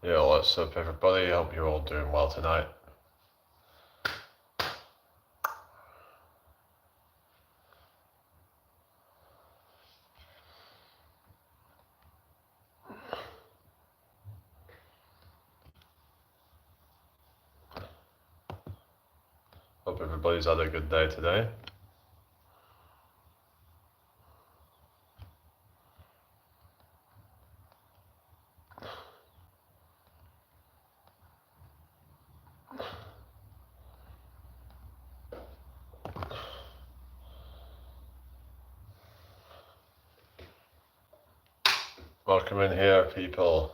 Yeah, what's up everybody? Hope you're all doing well tonight. Hope everybody's had a good day today. Welcome in here, people.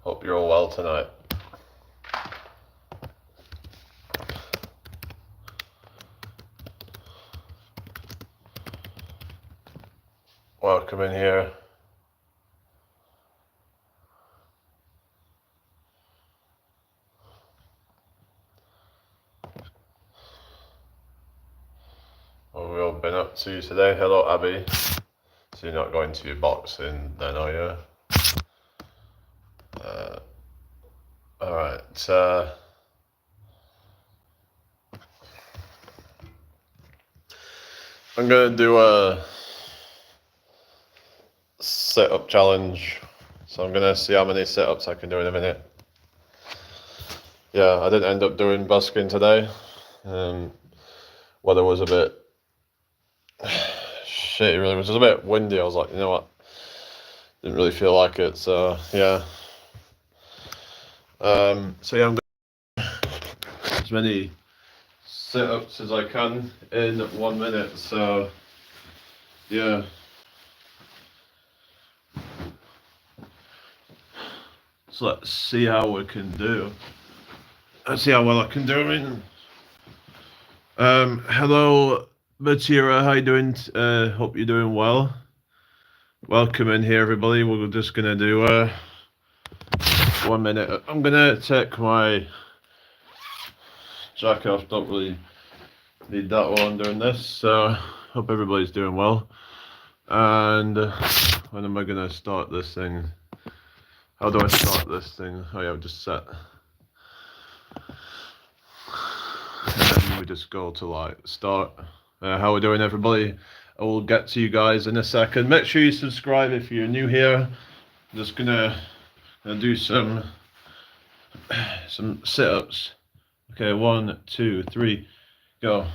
Hope you're all well tonight. Welcome in here. What have we all been up to today? Hello, Abby. So you're not going to your boxing then, are you? Alright, I'm gonna do a sit-up challenge. So I'm gonna see how many sit-ups I can do in a minute. Yeah, I didn't end up doing busking today. Weather was a bit shitty, really. It was just a bit windy. I was like, you know what? Didn't really feel like it, so yeah. So yeah, I'm going as many sit-ups as I can in 1 minute, so yeah. So let's see how we can do. Let's see how well I can do. I mean, hello, Matira, how you doing? Hope you're doing well. Welcome in here, everybody. We're just gonna do 1 minute. I'm gonna take my jacket off. Don't really need that while I'm doing this. So hope everybody's doing well. And when am I gonna start this thing? How do I start this thing? Oh yeah, I've just set. And then we just go to like start. How we doing, everybody? I will get to you guys in a second. Make sure you subscribe if you're new here. I'm just gonna do some sit-ups. Okay, 1, 2, 3, go.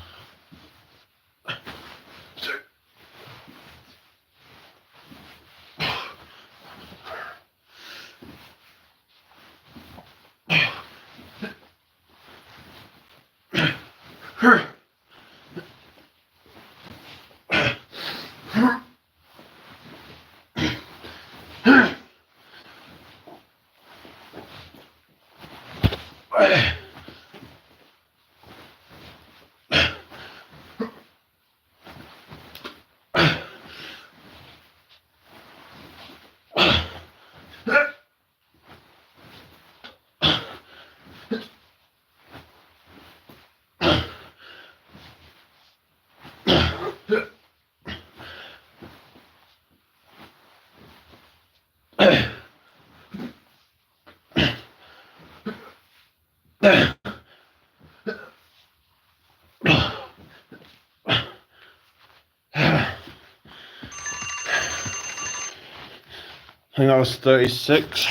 I think that was 36.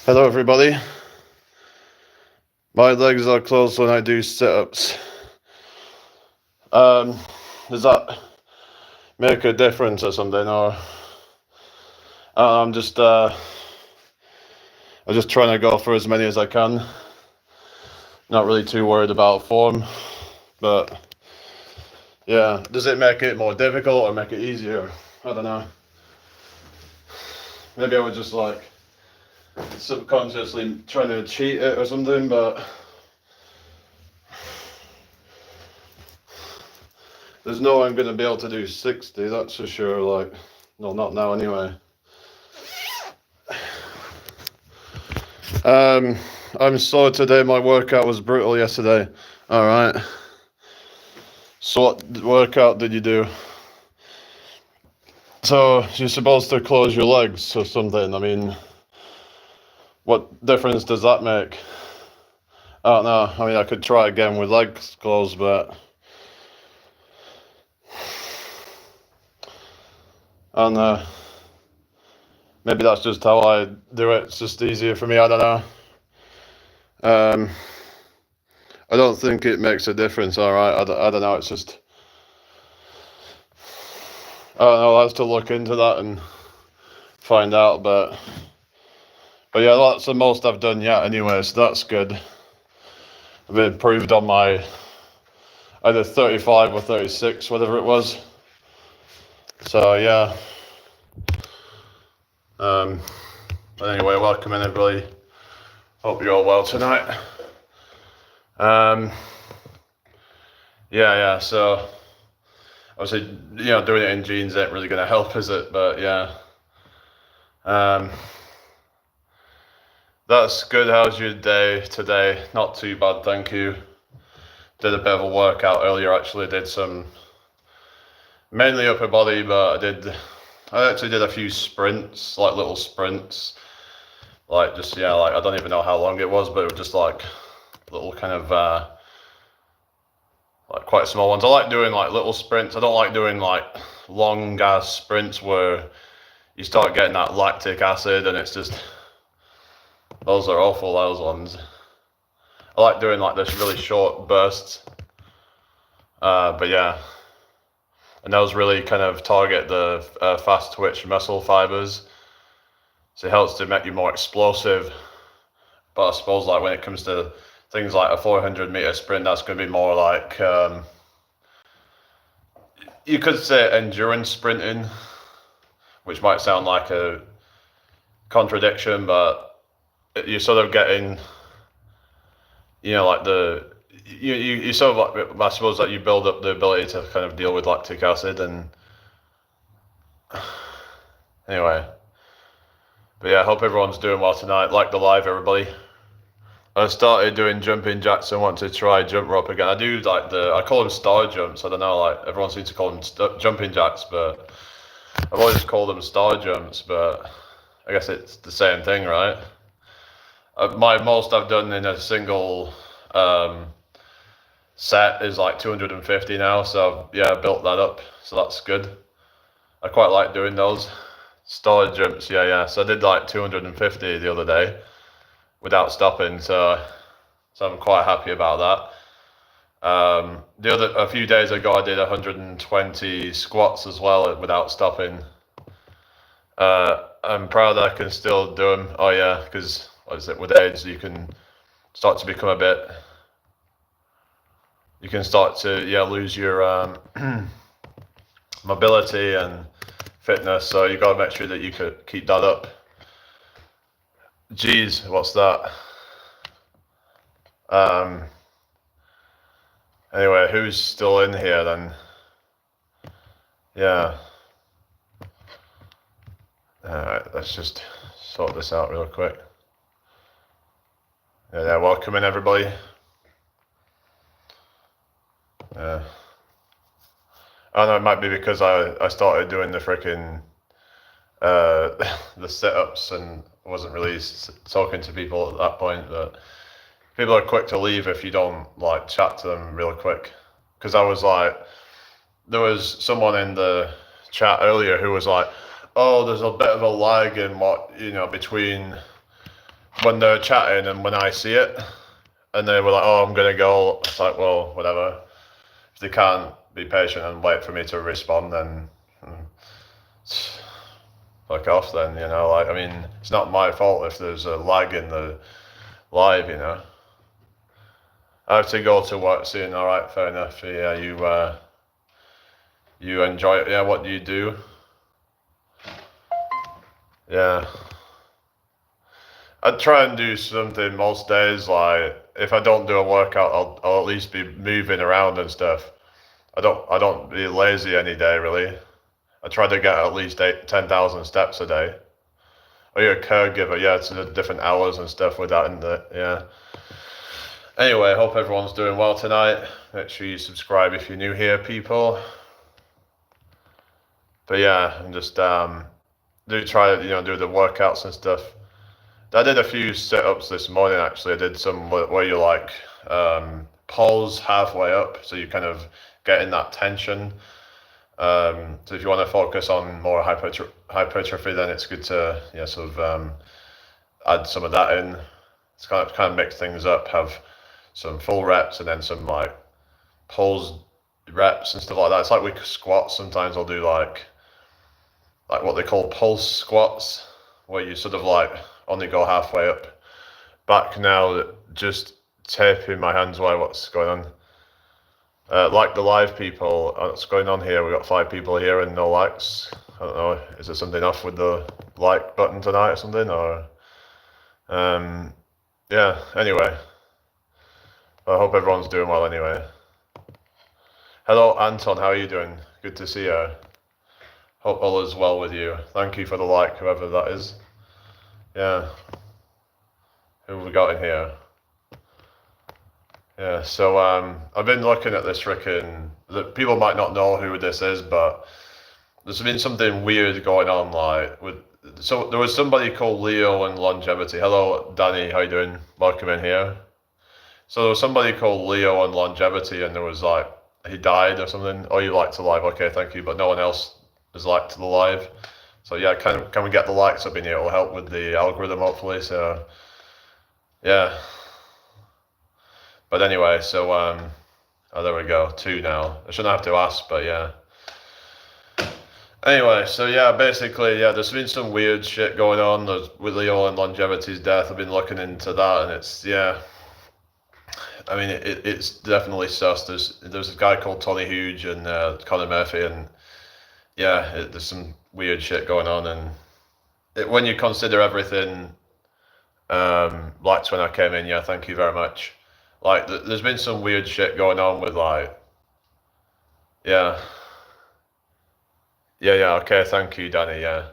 Hello, everybody. My legs are closed when I do sit-ups. Does that make a difference or something, or I'm just trying to go for as many as I can. Not really too worried about form, but yeah, does it make it more difficult or make it easier? I don't know. Maybe I was just like subconsciously trying to cheat it or something, but there's no way I'm going to be able to do 60, that's for sure. Like, no, not now anyway. I'm sore today. My workout was brutal yesterday. All right. So what workout did you do? So you're supposed to close your legs or something. I mean, What difference does that make? I don't know. I mean, I could try again with legs closed, but I don't know. Maybe that's just how I do it. It's just easier for me. I don't know. I don't think it makes a difference. All right. I don't know. It's just, I don't know. I'll have to look into that and find out. But yeah, that's the most I've done yet anyway. So that's good. I've improved on my either 35 or 36, whatever it was. So yeah. But anyway, welcome in everybody. Hope you're all well tonight. Yeah. So obviously, doing it in jeans ain't really gonna help, is it? But yeah. That's good. How's your day today? Not too bad, thank you. Did a bit of a workout earlier. Actually, did some mainly upper body, but I actually did a few sprints, like little sprints, like just like I don't even know how long it was, but it was just like little kind of like quite small ones. I like doing like little sprints. I don't like doing like long ass sprints where you start getting that lactic acid and it's just, those are awful, those ones. I like doing like this really short bursts, but yeah, and those really kind of target the fast twitch muscle fibers, so it helps to make you more explosive. But I suppose like when it comes to things like a 400-meter sprint, that's going to be more like, you could say endurance sprinting, which might sound like a contradiction, but you're sort of getting, like you sort of like, I suppose that you build up the ability to kind of deal with lactic acid. And anyway, but yeah, I hope everyone's doing well tonight. Like the live, everybody. I started doing jumping jacks and want to try jump rope again. I do like I call them star jumps. I don't know, like everyone seems to call them jumping jacks, but I've always called them star jumps, but I guess it's the same thing, right? My most I've done in a single set is like 250 now, so yeah, I built that up, so that's good. I quite like doing those star jumps, yeah. So I did like 250 the other day without stopping, so I'm quite happy about that. A few days ago I did 120 squats as well without stopping. I'm proud that I can still do them. Oh yeah, because with age you can start to become you can start to lose your mobility and fitness, so you got to make sure that you could keep that up. Geez, what's that? Anyway, who's still in here then? Yeah. Alright, let's just sort this out real quick. Yeah, welcome in everybody. Yeah. I don't know, it might be because I started doing the freaking the sit-ups and wasn't really talking to people at that point, but people are quick to leave if you don't like chat to them real quick. Because I was like, there was someone in the chat earlier who was like, oh, there's a bit of a lag in what, between when they're chatting and when I see it. And they were like, oh, I'm going to go. It's like, well, whatever. If they can't be patient and wait for me to respond, then fuck off then, I mean, it's not my fault if there's a lag in the live, I have to go to work soon. All right, fair enough. Yeah, you enjoy it. Yeah, what do you do? Yeah. I try and do something most days. Like if I don't do a workout, I'll at least be moving around and stuff. I don't be lazy any day really. I try to get at least 10,000 steps a day. Oh, you're a caregiver. Yeah, it's the different hours and stuff with that, isn't it? Yeah. Anyway, hope everyone's doing well tonight. Make sure you subscribe if you're new here, people. But yeah, and just do try to do the workouts and stuff. I did a few sit-ups this morning actually. I did some where you like pause halfway up, so you kind of get in that tension. So if you want to focus on more hypertrophy, then it's good to sort of add some of that in. It's kind of mix things up. Have some full reps and then some like pause reps and stuff like that. It's like with squats. Sometimes I'll do like what they call pulse squats, where you sort of like only go halfway up. Back now, just taping my hands while what's going on. Like the live people, what's going on here? We've got 5 people here and no likes. I don't know, is there something off with the like button tonight or something? Or yeah, anyway. I hope everyone's doing well anyway. Hello Anton, how are you doing? Good to see you. Hope all is well with you. Thank you for the like, whoever that is. Yeah. Who have we got in here? Yeah, so I've been looking at this freaking. People might not know who this is, but there's been something weird going on, like with. So there was somebody called Leo in longevity. Hello, Danny. How you doing? Welcome in here. So there was somebody called Leo in longevity, and there was like he died or something. Oh, you liked the live? Okay, thank you. But no one else has liked the live. So yeah, can we get the likes up in here? It'll help with the algorithm, hopefully. So yeah. But anyway, so oh, there we go, 2 now. I shouldn't have to ask, but yeah. Anyway, so yeah, basically, yeah, there's been some weird shit going on with Leo and longevity's death. I've been looking into that, and it's, yeah, I mean, it's definitely sus. There's a guy called Tony Huge and Conor Murphy, and yeah, there's some weird shit going on, and when you consider everything, liked when I came in, yeah, thank you very much. Like, there's been some weird shit going on with, like, yeah. Yeah, okay, thank you, Danny, yeah.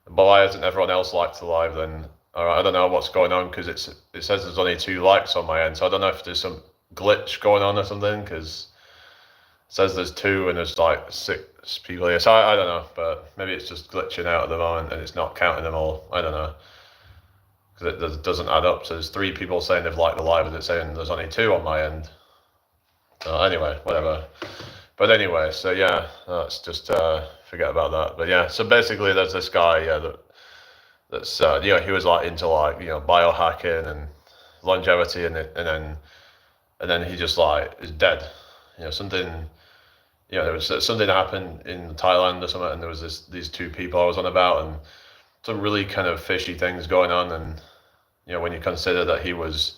But why hasn't everyone else liked the live then? Alright, I don't know what's going on, because it says there's only 2 likes on my end, so I don't know if there's some glitch going on or something, because it says there's 2 and there's, like, 6 people here, so I don't know, but maybe it's just glitching out at the moment, and it's not counting them all, I don't know. It doesn't add up. So there's 3 people saying they've liked the live, and it's saying there's only 2 on my end. Anyway, whatever. But anyway, so yeah, let's just forget about that. But yeah, so basically, there's this guy, yeah, that's he was like into like biohacking and longevity, and then he just like is dead. Something. There was something happened in Thailand or something, and there was these 2 people I was on about, and some really kind of fishy things going on, and when you consider that he was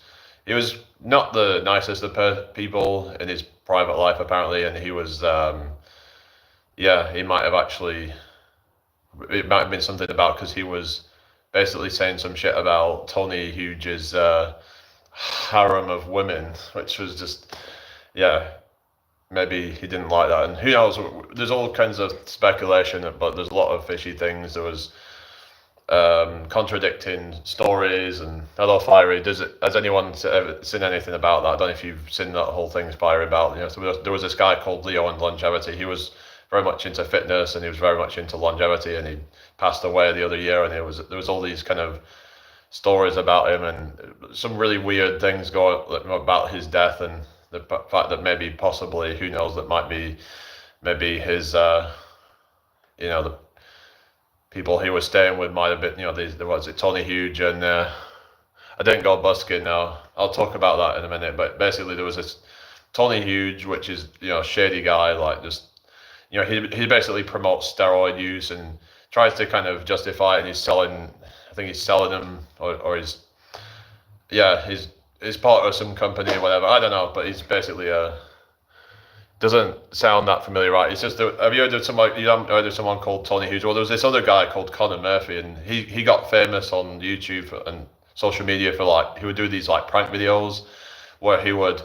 not the nicest of people in his private life apparently, and he was he might have actually, it might have been something about, because he was basically saying some shit about Tony Huge's harem of women, which was just, yeah, maybe he didn't like that, and who knows, there's all kinds of speculation, but there's a lot of fishy things. There was contradicting stories, and hello Fiery, has anyone ever seen anything about that? I don't know if you've seen that whole thing, Fiery, about so there was this guy called Leo in longevity. He was very much into fitness, and he was very much into longevity, and he passed away the other year, and there was all these kind of stories about him, and some really weird things going about his death, and the fact that maybe possibly, who knows, that might be maybe his the people he was staying with might have been, there was Tony Huge, and I didn't go busking now. I'll talk about that in a minute, but basically there was this Tony Huge, which is, shady guy, like just, he basically promotes steroid use and tries to kind of justify it, and I think he's selling them, or he's part of some company or whatever, I don't know, but he's basically doesn't sound that familiar, right? It's just, have you heard of someone called Tony Hughes? Well, there was this other guy called Conor Murphy, and he got famous on YouTube and social media for like, he would do these like prank videos where he would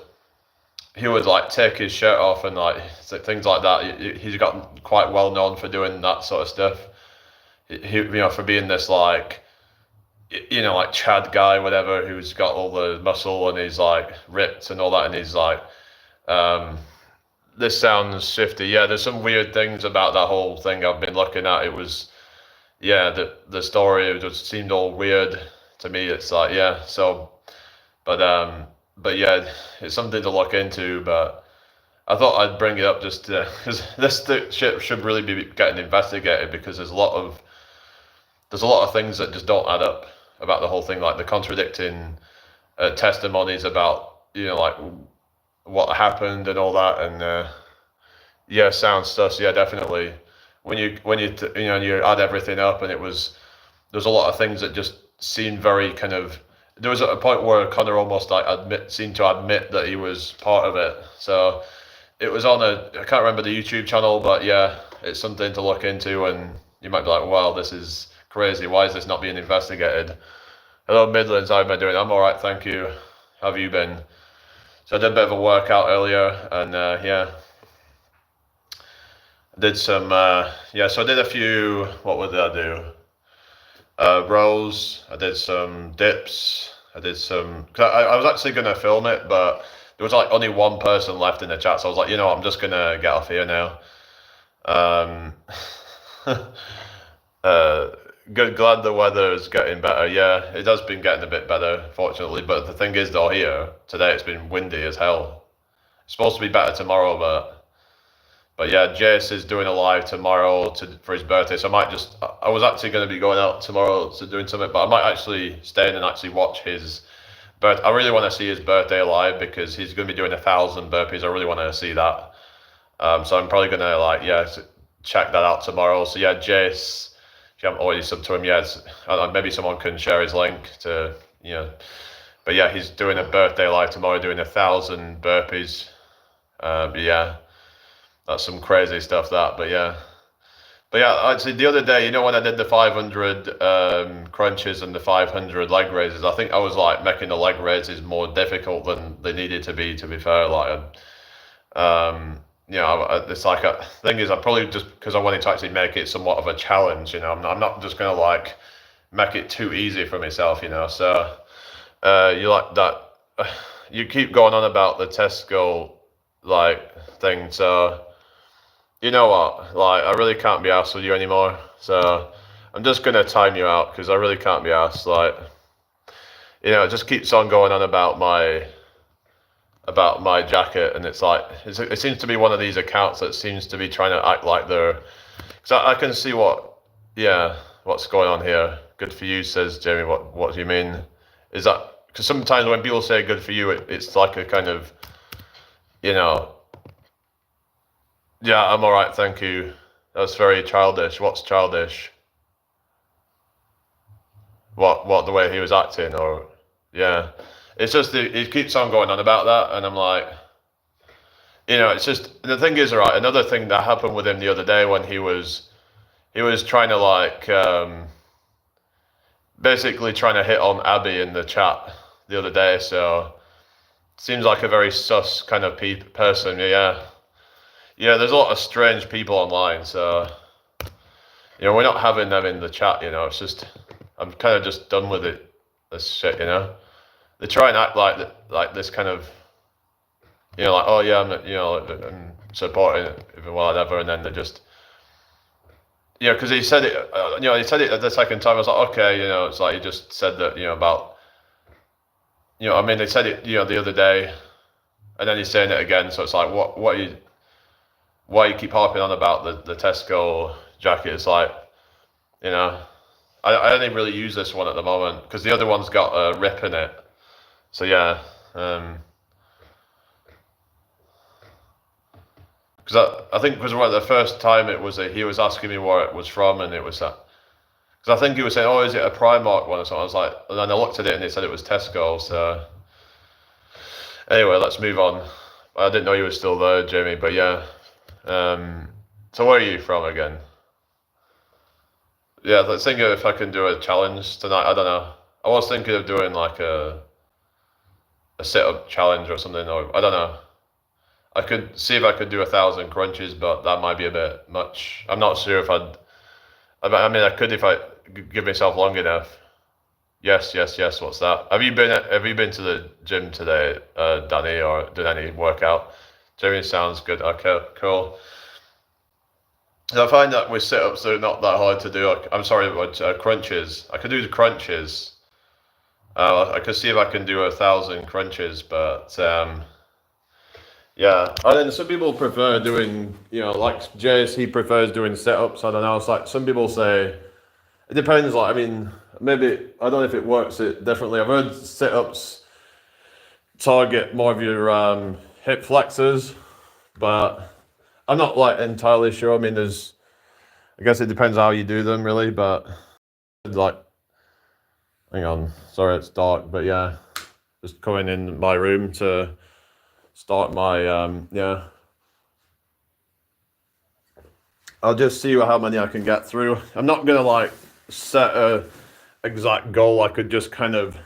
like take his shirt off and like things like that. He's got quite well known for doing that sort of stuff. He for being this like, like Chad guy, whatever, who's got all the muscle and he's like ripped and all that, and he's like, this sounds shifty. Yeah, there's some weird things about that whole thing I've been looking at. It was, yeah, the story, it just seemed all weird. to me, it's like, yeah. So, but yeah, it's something to look into. But I thought I'd bring it up just because this shit should really be getting investigated, because there's a lot of things that just don't add up about the whole thing, like the contradicting testimonies about, like what happened and all that, and yeah, sounds stuff. So yeah, definitely. When you add everything up, and there's a lot of things that just seemed very kind of. There was a point where Connor almost like seemed to admit that he was part of it. So it was on I can't remember the YouTube channel, but yeah, it's something to look into, and you might be like, wow, this is crazy. Why is this not being investigated? Hello, Midlands. How am I doing? I'm all right, thank you. How have you been? So I did a bit of a workout earlier, and yeah, I did some. So I did a few. What did I do? Rows. I did some dips. I did some. Cause I was actually gonna film it, but there was like only one person left in the chat, so I was like, I'm just gonna get off here now. Glad the weather is getting better. Yeah, it has been getting a bit better, fortunately. But the thing is, though, here today it's been windy as hell. It's supposed to be better tomorrow, but yeah, Jace is doing a live tomorrow for his birthday. So I was actually going to be going out tomorrow to doing something, but I might actually stay in and actually watch his. But I really want to see his birthday live, because he's going to be doing 1,000 burpees. I really want to see that. So I'm probably going to check that out tomorrow. So yeah, Jace. If you haven't already subbed to him yet, maybe someone can share his link to, But yeah, he's doing a birthday live tomorrow, doing 1,000 burpees. But yeah, that's some crazy stuff, that. But yeah, actually the other day, when I did the 500 crunches and the 500 leg raises, I think I was like making the leg raises more difficult than they needed to be fair. It's like thing is, I probably just because I wanted to actually make it somewhat of a challenge. I'm not just gonna like make it too easy for myself. So you like that? You keep going on about the Tesco thing. So you know what? I really can't be arsed with you anymore. So I'm just gonna time you out, because I really can't be arsed. It just keeps on going on about my jacket, and it's like it seems to be one of these accounts that seems to be trying to act like they're. Because I can see what's going on here. Good for you, says Jamie. What do you mean? Is that because sometimes when people say good for you, it's like a kind of, yeah, I'm all right, thank you. That's very childish. What's childish? What the way he was acting, or yeah. It's just he keeps on going on about that, and I'm like, it's just the thing is, right. Another thing that happened with him the other day when he was trying to basically trying to hit on Abby in the chat the other day. So seems like a very sus kind of person. Yeah. There's a lot of strange people online, so we're not having them in the chat. It's just I'm kind of just done with it. This shit, They try and act like this kind of, oh yeah, I'm supporting it, even whatever, and then they just, because he said it, he said it the second time. I was like, okay, it's like he just said that, about, I mean, they said it, the other day, and then he's saying it again. So it's like, why you keep harping on about the Tesco jacket? It's like, I only really use this one at the moment because the other one's got a rip in it. So yeah, because I think because the first time it was he was asking me where it was from, and it was that because I think he was saying, oh, is it a Primark one or something? I was like, and then I looked at it and it said it was Tesco. So anyway, let's move on. I didn't know you were still there, Jamie, but yeah. So where are you from again? Yeah, let's think if I can do a challenge tonight. I don't know. I was thinking of doing like a sit-up challenge or something, or I don't know. I could see if I could do 1,000 crunches, but that might be a bit much. I'm not sure if I'd. I mean, I could if I give myself long enough. Yes. What's that? Have you been to the gym today, Danny, or did any workout? Jamie, sounds good. Okay, cool. And I find that with sit-ups, they're not that hard to do. I'm sorry, but crunches. I could do the crunches. I could see if I can do 1,000 crunches, but yeah. And then some people prefer doing, like Jace, he prefers doing sit-ups. I don't know. It's like some people say it depends. Like, I mean, maybe I don't know if it works it differently. I've heard sit-ups target more of your hip flexors, but I'm not like entirely sure. I mean, I guess it depends how you do them, really. But like, hang on, sorry, it's dark, but yeah, just coming in my room to start my yeah. I'll just see how many I can get through. I'm not gonna like set a exact goal. I could just kind of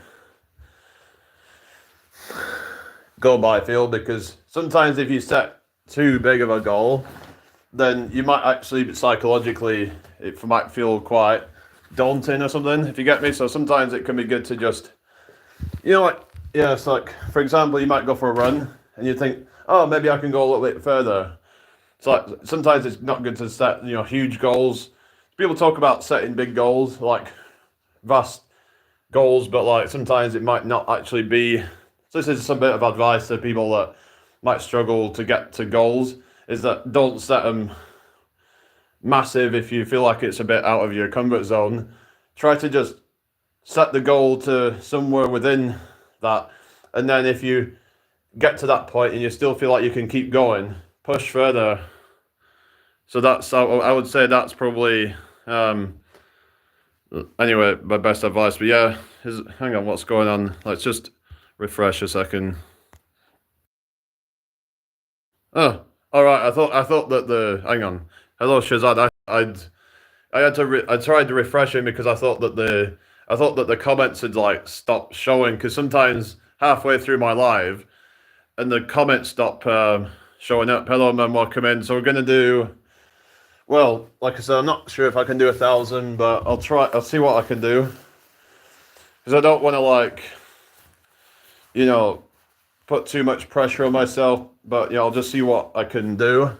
go by feel, because sometimes if you set too big of a goal, then you might actually psychologically it might feel quite daunting or something, if you get me. So sometimes it can be good to just, like, yeah, it's like, for example, you might go for a run and you think, oh, maybe I can go a little bit further. It's like sometimes it's not good to set, huge goals. People talk about setting big goals, like vast goals, but like sometimes it might not actually be. So this is some bit of advice to people that might struggle to get to goals, is that don't set them massive if you feel like it's a bit out of your comfort zone. Try to just set the goal to somewhere within that, and then if you get to that point and you still feel like you can keep going, push further. So I would say that's probably anyway my best advice. But yeah, hang on, what's going on? Let's just refresh a second. Oh, all right. I thought that hang on. Hello, Shazad. I tried to refresh him because I thought that the comments had like stopped showing, because sometimes halfway through my live and the comments stop showing up. Hello, man, welcome in. So we're gonna do, well, like I said, I'm not sure if I can do 1,000, but I'll try. I'll see what I can do, because I don't want to like, put too much pressure on myself. But yeah, I'll just see what I can do.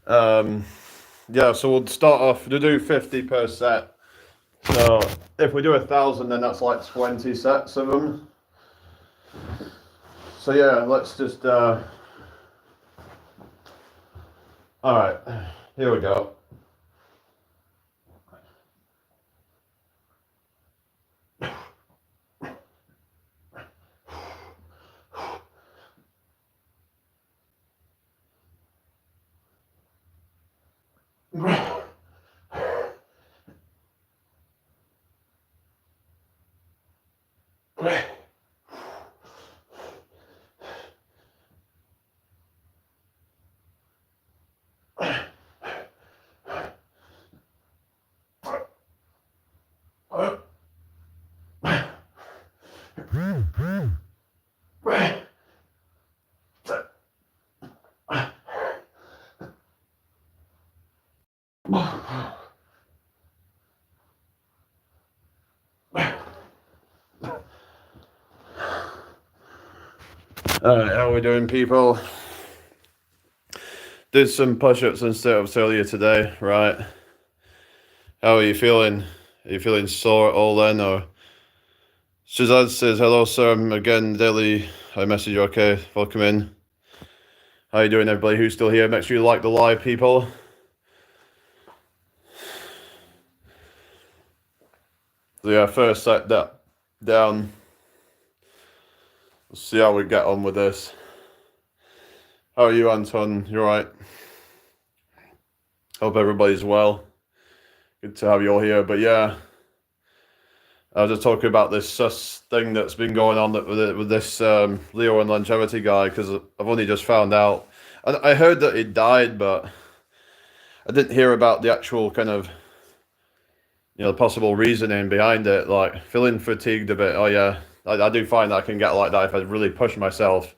Yeah, so we'll start off to do 50 per set. So if we do 1,000, then that's like 20 sets of them. So yeah, let's just. All right, here we go. All right, how are we doing, people? Did some push-ups and sit-ups earlier today, right? How are you feeling? Are you feeling sore at all then, or? Shazad says, hello, sir. I'm again, daily. I message you, okay? Welcome in. How you doing, everybody who's still here? Make sure you like the live, people. So yeah, first set that down. Let's see how we get on with this. How are you, Anton? You alright? Hope everybody's well. Good to have you all here. But yeah, I was just talking about this sus thing that's been going on with this Leo and longevity guy, because I've only just found out. I heard that he died, but I didn't hear about the actual kind of, the possible reasoning behind it, like feeling fatigued a bit. Oh yeah, I do find that I can get like that if I really push myself.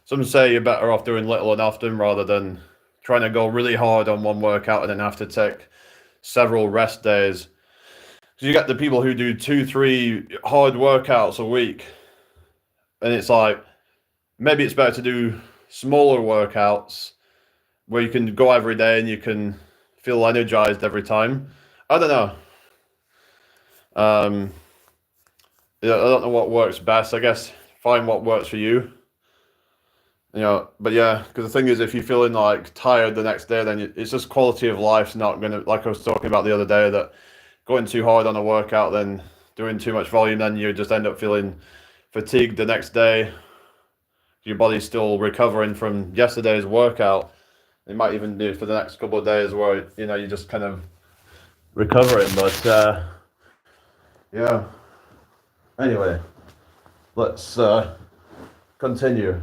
Some say you're better off doing little and often rather than trying to go really hard on one workout and then have to take several rest days. Because you get the people who do 2-3 hard workouts a week, and it's like, maybe it's better to do smaller workouts where you can go every day and you can feel energized every time. I don't know. I don't know what works best. I guess find what works for you. But yeah, because the thing is, if you're feeling like tired the next day, then it's just quality of life's not gonna, like I was talking about the other day, that going too hard on a workout, then doing too much volume, then you just end up feeling fatigued the next day. Your body's still recovering from yesterday's workout. It might even be for the next couple of days where you're just kind of recovering. But yeah. Anyway, let's continue.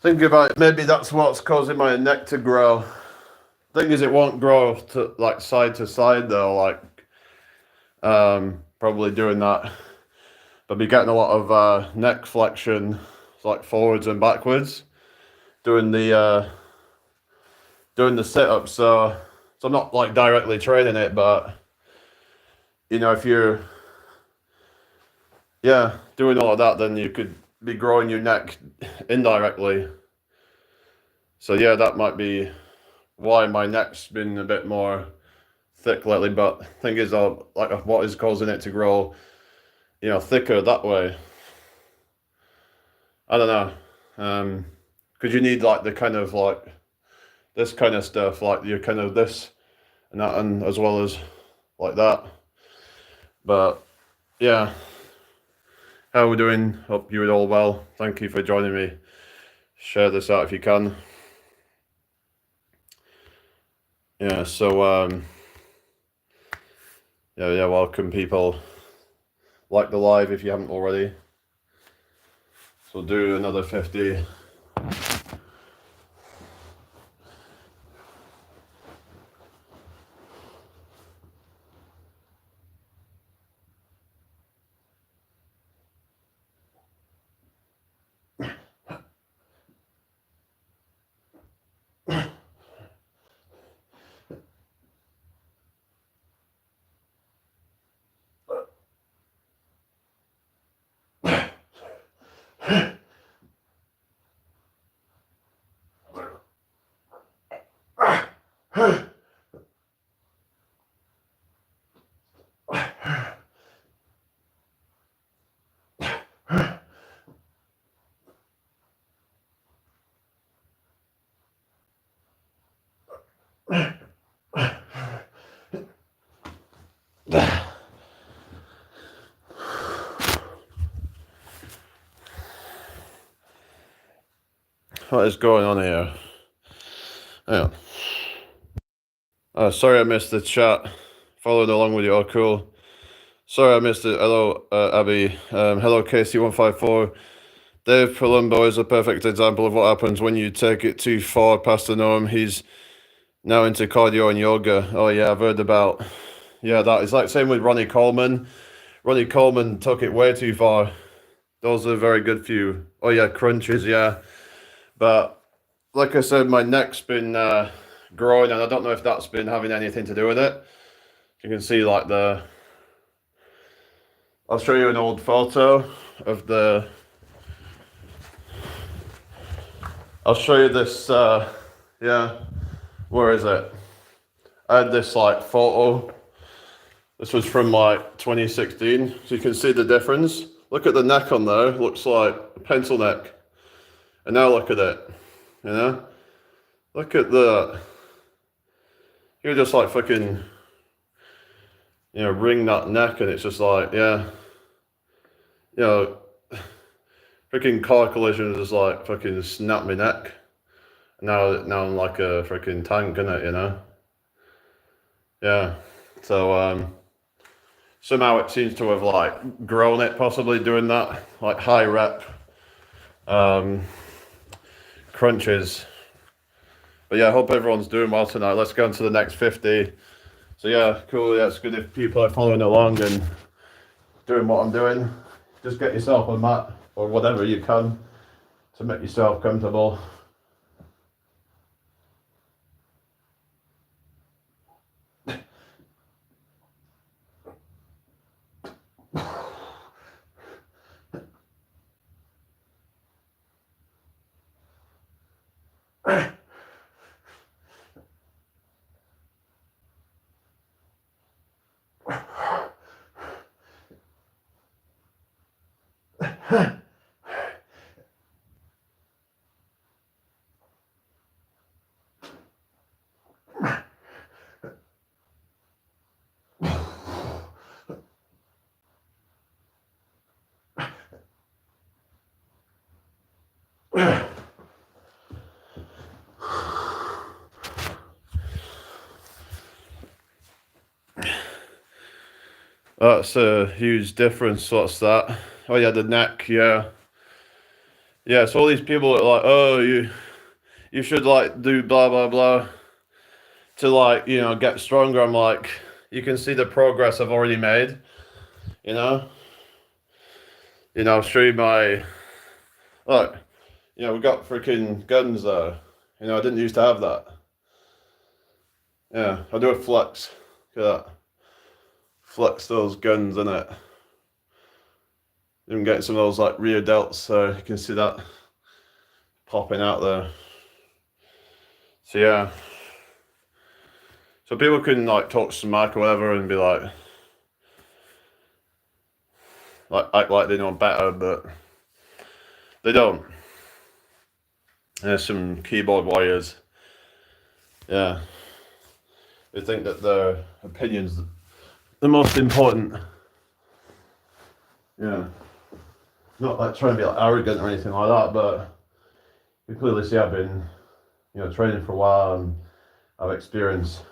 Think about it, maybe that's what's causing my neck to grow. Thing is, it won't grow to like side to side though, like probably doing that. But be getting a lot of neck flexion, like forwards and backwards, doing the sit-ups. So I'm not like directly training it, but if you're doing all of that, then you could be growing your neck indirectly. So yeah, that might be why my neck's been a bit more thick lately. But thing is, like what is causing it to grow, thicker that way? I don't know. Because you need like the kind of like this kind of stuff, like you're kind of this and that, and as well as like that. But yeah, how are we doing? Hope you're all well. Thank you for joining me. Share this out if you can. Yeah, so yeah, welcome people. Like the live if you haven't already. So do another 50. What is going on here? Yeah. Sorry I missed the chat. Following along with you. Oh, cool. Sorry I missed it. Hello, Abby. Hello, KC154. Dave Palumbo is a perfect example of what happens when you take it too far past the norm. He's now into cardio and yoga. Oh, yeah, I've heard about... Yeah, that is like same with Ronnie Coleman. Ronnie Coleman took it way too far. Those are very good for you. Oh, yeah, crunches, yeah. But like I said, my neck's been growing, and I don't know if that's been having anything to do with it. You can see like I'll show you an old photo of I'll show you this, yeah, where is it? I had this like photo. This was from like 2016, so you can see the difference. Look at the neck on there, it looks like a pencil neck. And now look at it, Look at you're just like fucking, wring that neck, and it's just like, yeah, freaking car collision is like fucking snap my neck. Now I'm like a freaking tank, innit, Yeah. So somehow it seems to have like grown it, possibly doing that, like high rep crunches. But yeah, I hope everyone's doing well tonight. Let's go on to the next 50. So yeah, cool. Yeah, it's good if people are following along and doing what I'm doing. Just get yourself a mat or whatever you can to make yourself comfortable. That's a huge difference. What's that? Oh yeah, the neck. Yeah, yeah. So all these people are like, oh, you should like do blah blah blah to like get stronger. I'm like, you can see the progress I've already made. You know, I'll show you my look. We got freaking guns there. I didn't used to have that. Yeah, I'll do a flex. Look at that. Flex those guns in it. Even getting some of those like rear delts, so you can see that popping out there. So yeah. So people can like talk smack or whatever and be like act like they know better, but they don't. There's some keyboard warriors. Yeah. They think that their opinion's the most important. Yeah. Not like trying to be like arrogant or anything like that, but you clearly see I've been, training for a while and I've experienced.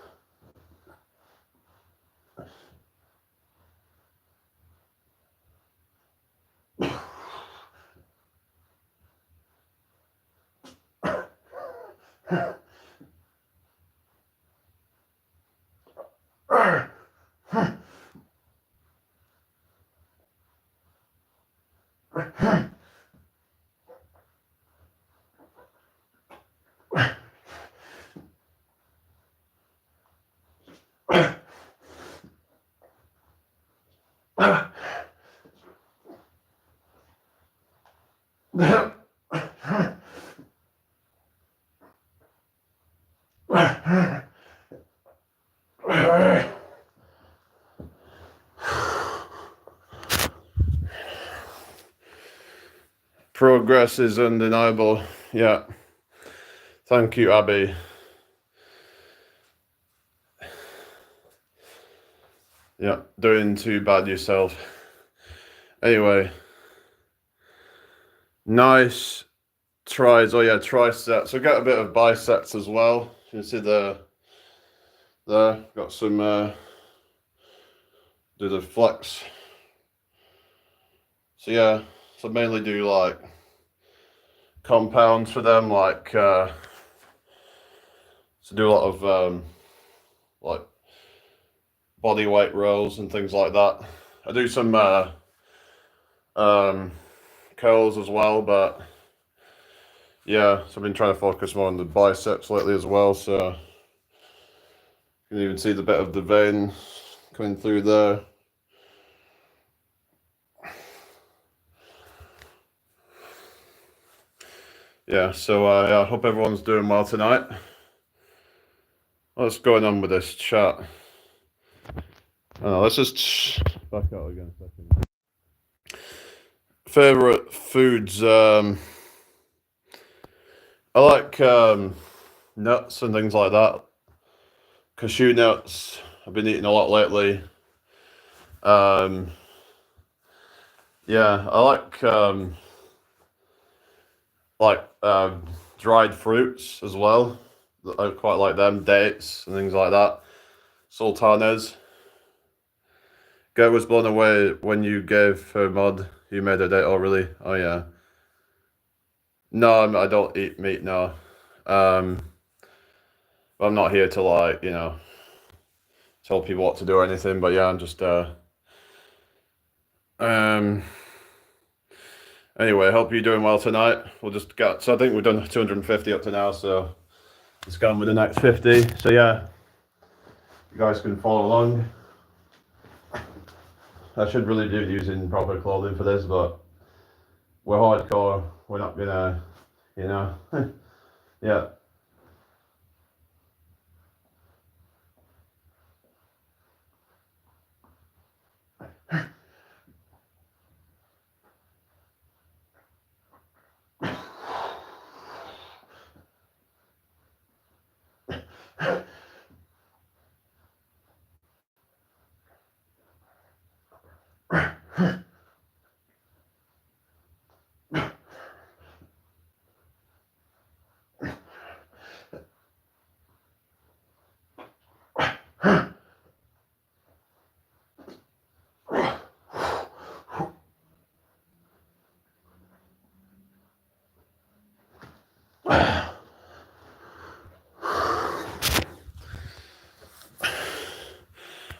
Progress is undeniable. Yeah. Thank you, Abby. Yeah, doing too bad yourself. Anyway, nice tries. Oh yeah, triceps. So got a bit of biceps as well. You can see there. Got some. Do the flex. So yeah, so mainly do like compounds for them, like so do a lot of like body weight rows and things like that. I do some curls as well, but yeah, so I've been trying to focus more on the biceps lately as well. So you can even see the bit of the vein coming through there. Yeah, so yeah, I hope everyone's doing well tonight. What's going on with this chat? Let's just back out again a second. Favorite foods? I like nuts and things like that. Cashew nuts. I've been eating a lot lately. Yeah, I like dried fruits as well. I quite like them, dates and things like that. sultanas. Girl was blown away when you gave her mod. You made her day. Oh, really? Oh, yeah. No, I don't eat meat, no. I'm not here to, like, tell people what to do or anything, but yeah, I'm just, anyway, hope you're doing well tonight. We'll just get, so I think we've done 250 up to now, so let's go on with the next 50. So yeah, you guys can follow along. I should really be using proper clothing for this, but we're hardcore. We're not gonna, yeah.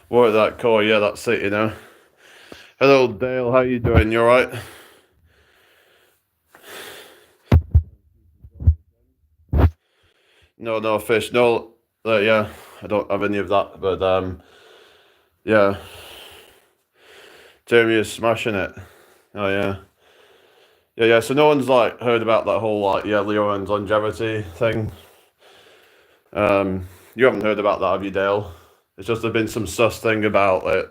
What that core? Yeah, that's it. Hello, Dale. How you doing? You all right? No fish. No. Yeah, I don't have any of that. But yeah, Jamie is smashing it. Oh yeah. Yeah. So no one's like heard about that whole Leo and longevity thing. You haven't heard about that, have you, Dale? It's just there's been some sus thing about it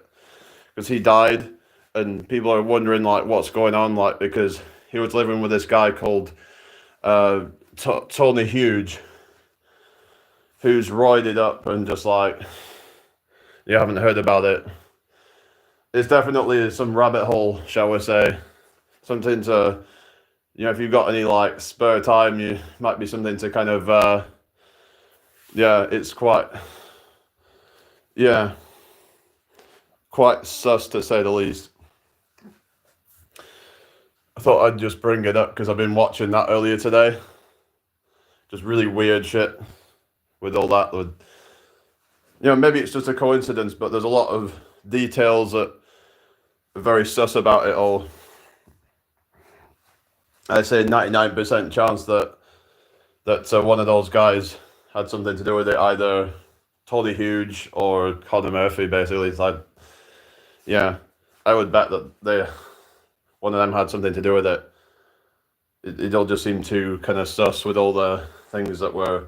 because he died, and people are wondering like what's going on, like because he was living with this guy called Tony Huge, who's roided up and just like you haven't heard about it. It's definitely some rabbit hole, shall we say? Something to, if you've got any like spare time, you might be something to kind of, it's quite, quite sus to say the least. I thought I'd just bring it up because I've been watching that earlier today. Just really weird shit with all that. Maybe it's just a coincidence, but there's a lot of details that are very sus about it all. I say 99% chance that one of those guys had something to do with it, either Tony Huge or Conor Murphy, basically. It's like, yeah, I would bet that one of them had something to do with it. It all just seemed too kind of sus with all the things that were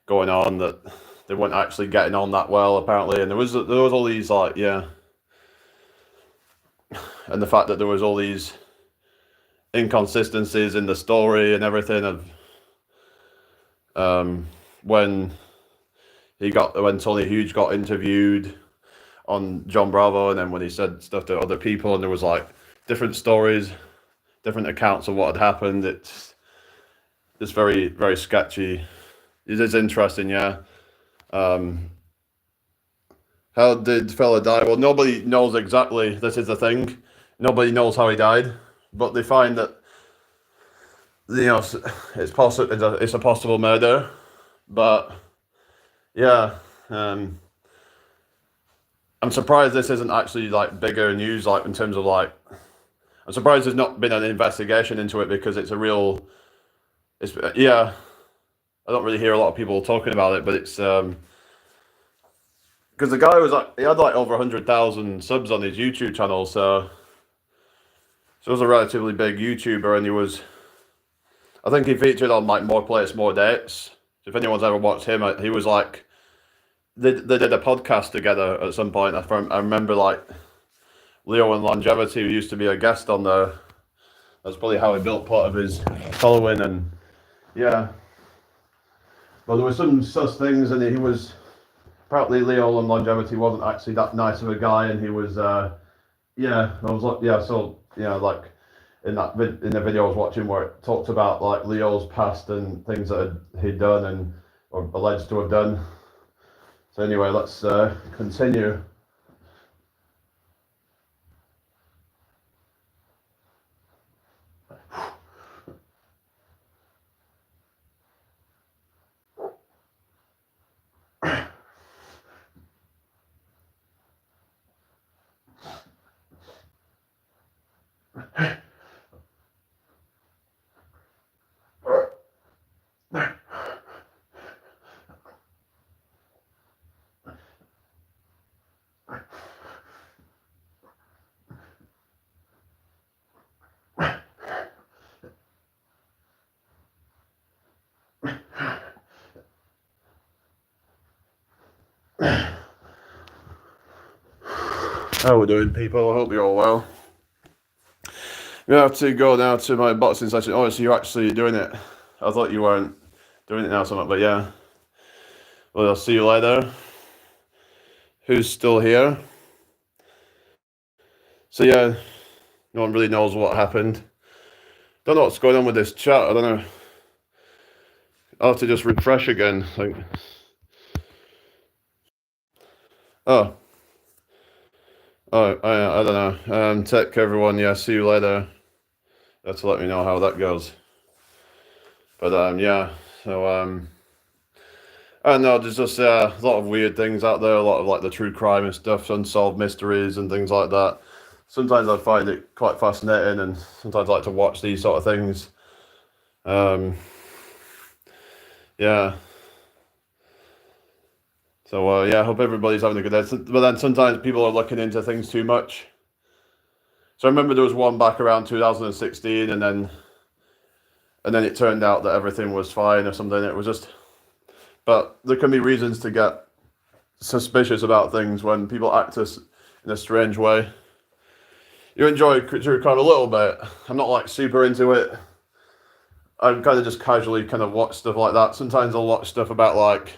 going on, that they weren't actually getting on that well, apparently. And there was all these and the fact that there was all these inconsistencies in the story and everything of when Tony Huge got interviewed on John Bravo, and then when he said stuff to other people, and there was like different stories, different accounts of what had happened. It's very, very sketchy. It is interesting, yeah. How did fella die? Well, nobody knows exactly. This is the thing. Nobody knows how he died, but they find that it's possible. It's a possible murder, but yeah. I'm surprised this isn't actually like bigger news, like in terms of like. I'm surprised there's not been an investigation into it, because it's I don't really hear a lot of people talking about it, but it's because the guy he had like over 100,000 subs on his YouTube channel, so he was a relatively big YouTuber, and I think he featured on like More Plates, More Dates. So if anyone's ever watched him, he was like, they did a podcast together at some point. I remember like Leo and Longevity used to be a guest on there. That's probably how he built part of his following, and yeah. But there were some sus things, and apparently Leo and Longevity wasn't actually that nice of a guy, and he was, like in the video I was watching where it talked about like Leo's past and things that he'd done or alleged to have done. So anyway, let's continue. How we doing, people? I hope you're all well. We have to go now to my boxing session. Oh, so you're actually doing it. I thought you weren't doing it now, something, but yeah. Well, I'll see you later. Who's still here? So yeah, no one really knows what happened. Don't know what's going on with this chat. I don't know. I'll have to just refresh again. Like, oh, I don't know. Tech everyone. Yeah, see you later. That's to let me know how that goes. But yeah. So I don't know. There's just a lot of weird things out there. A lot of like the true crime and stuff, unsolved mysteries and things like that. Sometimes I find it quite fascinating, and sometimes I like to watch these sort of things. Yeah. So yeah, I hope everybody's having a good day. But then sometimes people are looking into things too much. So I remember there was one back around 2016, and then it turned out that everything was fine or something. It was just, but there can be reasons to get suspicious about things when people act in a strange way. You enjoy true crime a little bit. I'm not like super into it. I kind of just casually kind of watch stuff like that. Sometimes I'll watch stuff about like,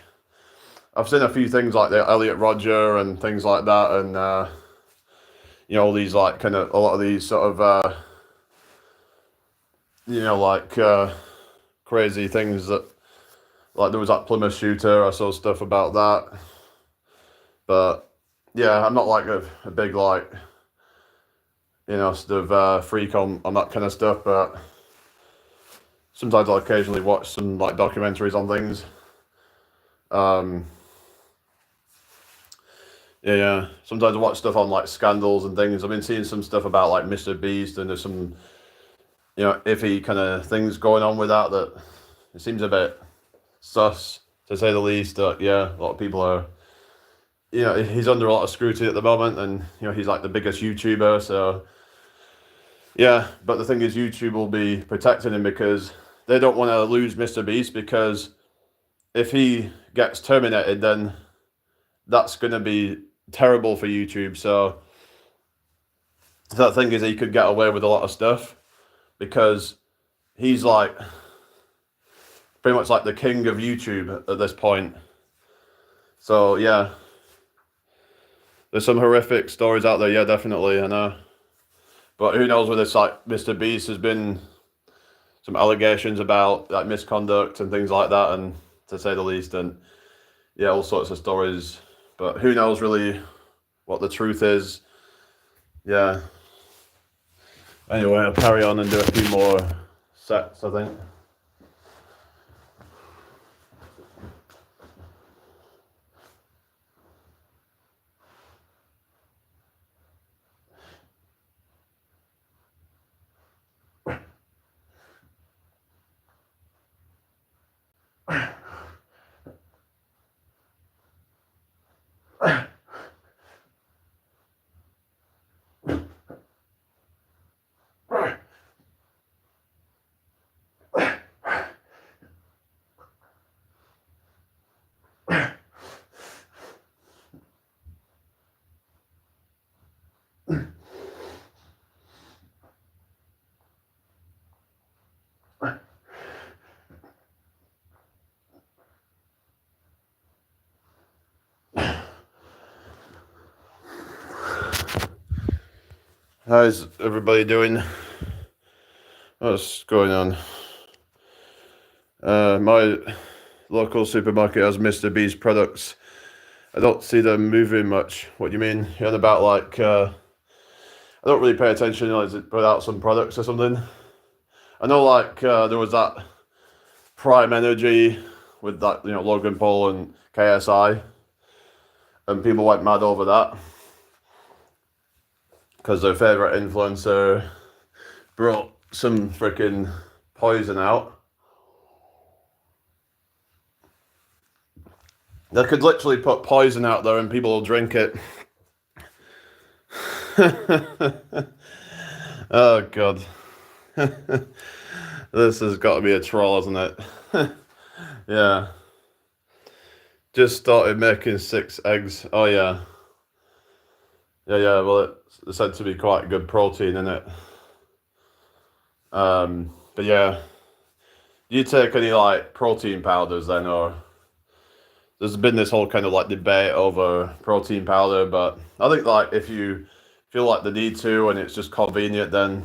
I've seen a few things like the Elliot Rodger and things like that, and you know, all these like kind of a lot of these sort of you know, like crazy things that, like there was that Plymouth shooter. I saw stuff about that, but yeah, I'm not like a big like, you know, sort of freak on that kind of stuff. But sometimes I'll occasionally watch some like documentaries on things. Yeah. Sometimes I watch stuff on like scandals and things. I've been seeing some stuff about like Mr. Beast, and there's some, you know, iffy kind of things going on with that. That it seems a bit sus, to say the least. Yeah, a lot of people are, you know, he's under a lot of scrutiny at the moment, and you know, he's like the biggest YouTuber. So yeah, but the thing is, YouTube will be protecting him because they don't want to lose Mr. Beast, because if he gets terminated, then that's going to be terrible for YouTube. So that thing is, he could get away with a lot of stuff because he's like pretty much like the king of YouTube at this point. So yeah, there's some horrific stories out there. Yeah, definitely, I know. But who knows with this, like Mr. Beast, has been some allegations about like misconduct and things like that, and to say the least, and yeah, all sorts of stories. But who knows really what the truth is. Yeah. Anyway, I'll carry on and do a few more sets, I think. How's everybody doing? What's going on? My local supermarket has Mr. Beast products I don't see them moving much. What do you mean? You're on about like, I don't really pay attention, you know, is it put out some products or something? I know like there was that Prime Energy with that, you know, Logan Paul and KSI, and people went mad over that because their favourite influencer brought some freaking poison out. They could literally put poison out there and people will drink it. Oh god. This has got to be a troll, hasn't it? Yeah. Just started making 6 eggs. Oh yeah. Yeah, well it's said to be quite good protein in it. But yeah. Do you take any like protein powders then, or there's been this whole kind of like debate over protein powder, but I think like if you feel like the need to and it's just convenient, then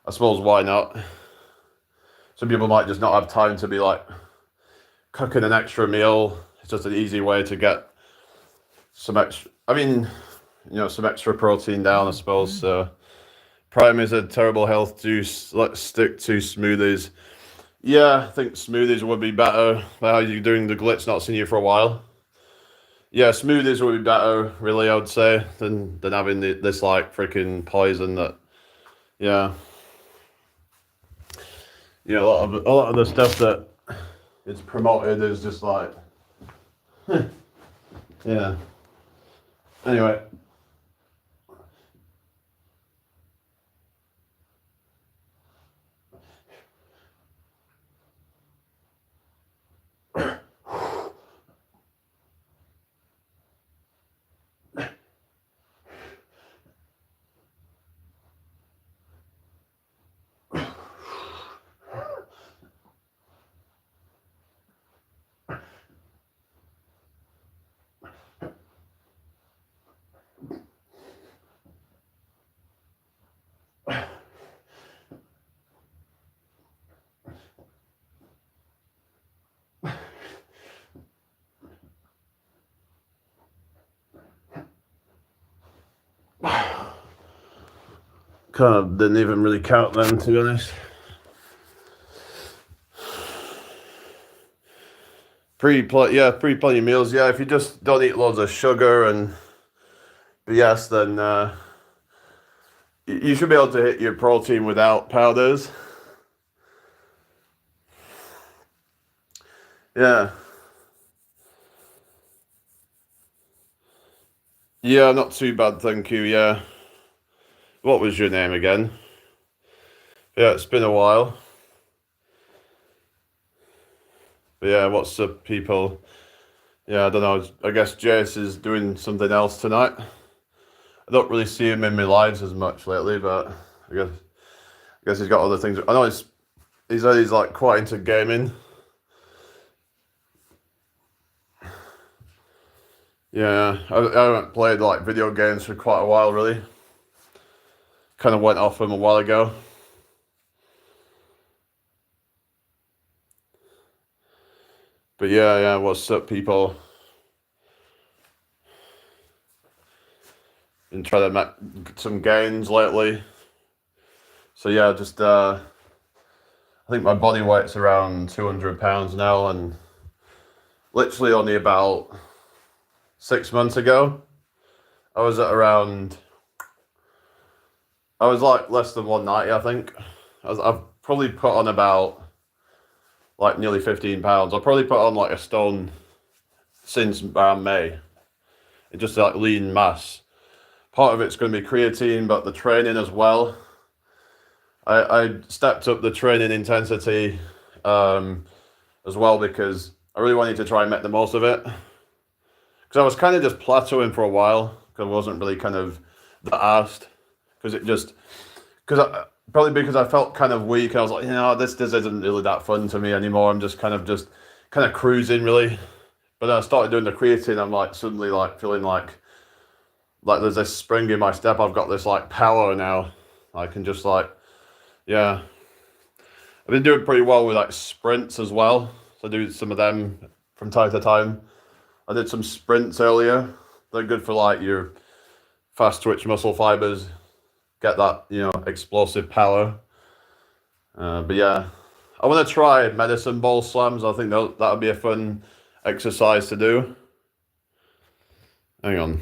I suppose why not? Some people might just not have time to be like cooking an extra meal. It's just an easy way to get some extra, I mean, you know, some extra protein down, I suppose. So Prime is a terrible health juice. Let's stick to smoothies. Yeah, I think smoothies would be better. How are you doing the glitch? Not seen you for a while. Yeah, smoothies would be better, really, I would say, than having this like freaking poison that, yeah. Yeah, a lot of the stuff that is promoted is just like, yeah. Anyway. Kind of didn't even really count them, to be honest. Pre-plenty meals. Yeah, if you just don't eat loads of sugar and BS, then you should be able to hit your protein without powders. Yeah. Yeah, not too bad, thank you, yeah. What was your name again? Yeah, it's been a while. But yeah, what's up, people? Yeah, I don't know. I guess Jace is doing something else tonight. I don't really see him in my lives as much lately, but I guess he's got other things. I know he's like quite into gaming. Yeah, I haven't played like video games for quite a while, really. Kind of went off him a while ago. But yeah, what's up, people? Been trying to make some gains lately. So yeah, just I think my body weight's around 200 pounds now, and literally only about 6 months ago, I was like less than 190, I think. I've probably put on about like nearly 15 pounds. I'll probably put on like a stone since around May. It's just like lean mass. Part of it's going to be creatine, but the training as well. I stepped up the training intensity as well because I really wanted to try and make the most of it. Because I was kind of just plateauing for a while because I wasn't really kind of that arsed. Probably because I felt kind of weak. I was like, you know, this isn't really that fun to me anymore. I'm just kind of cruising really. But then I started doing the creatine. I'm like suddenly like feeling like there's this spring in my step. I've got this like power now. I can just like, yeah. I've been doing pretty well with like sprints as well. So I do some of them from time to time. I did some sprints earlier. They're good for like your fast twitch muscle fibers. Get that, explosive power. But yeah, I want to try medicine ball slams. I think that would be a fun exercise to do. Hang on.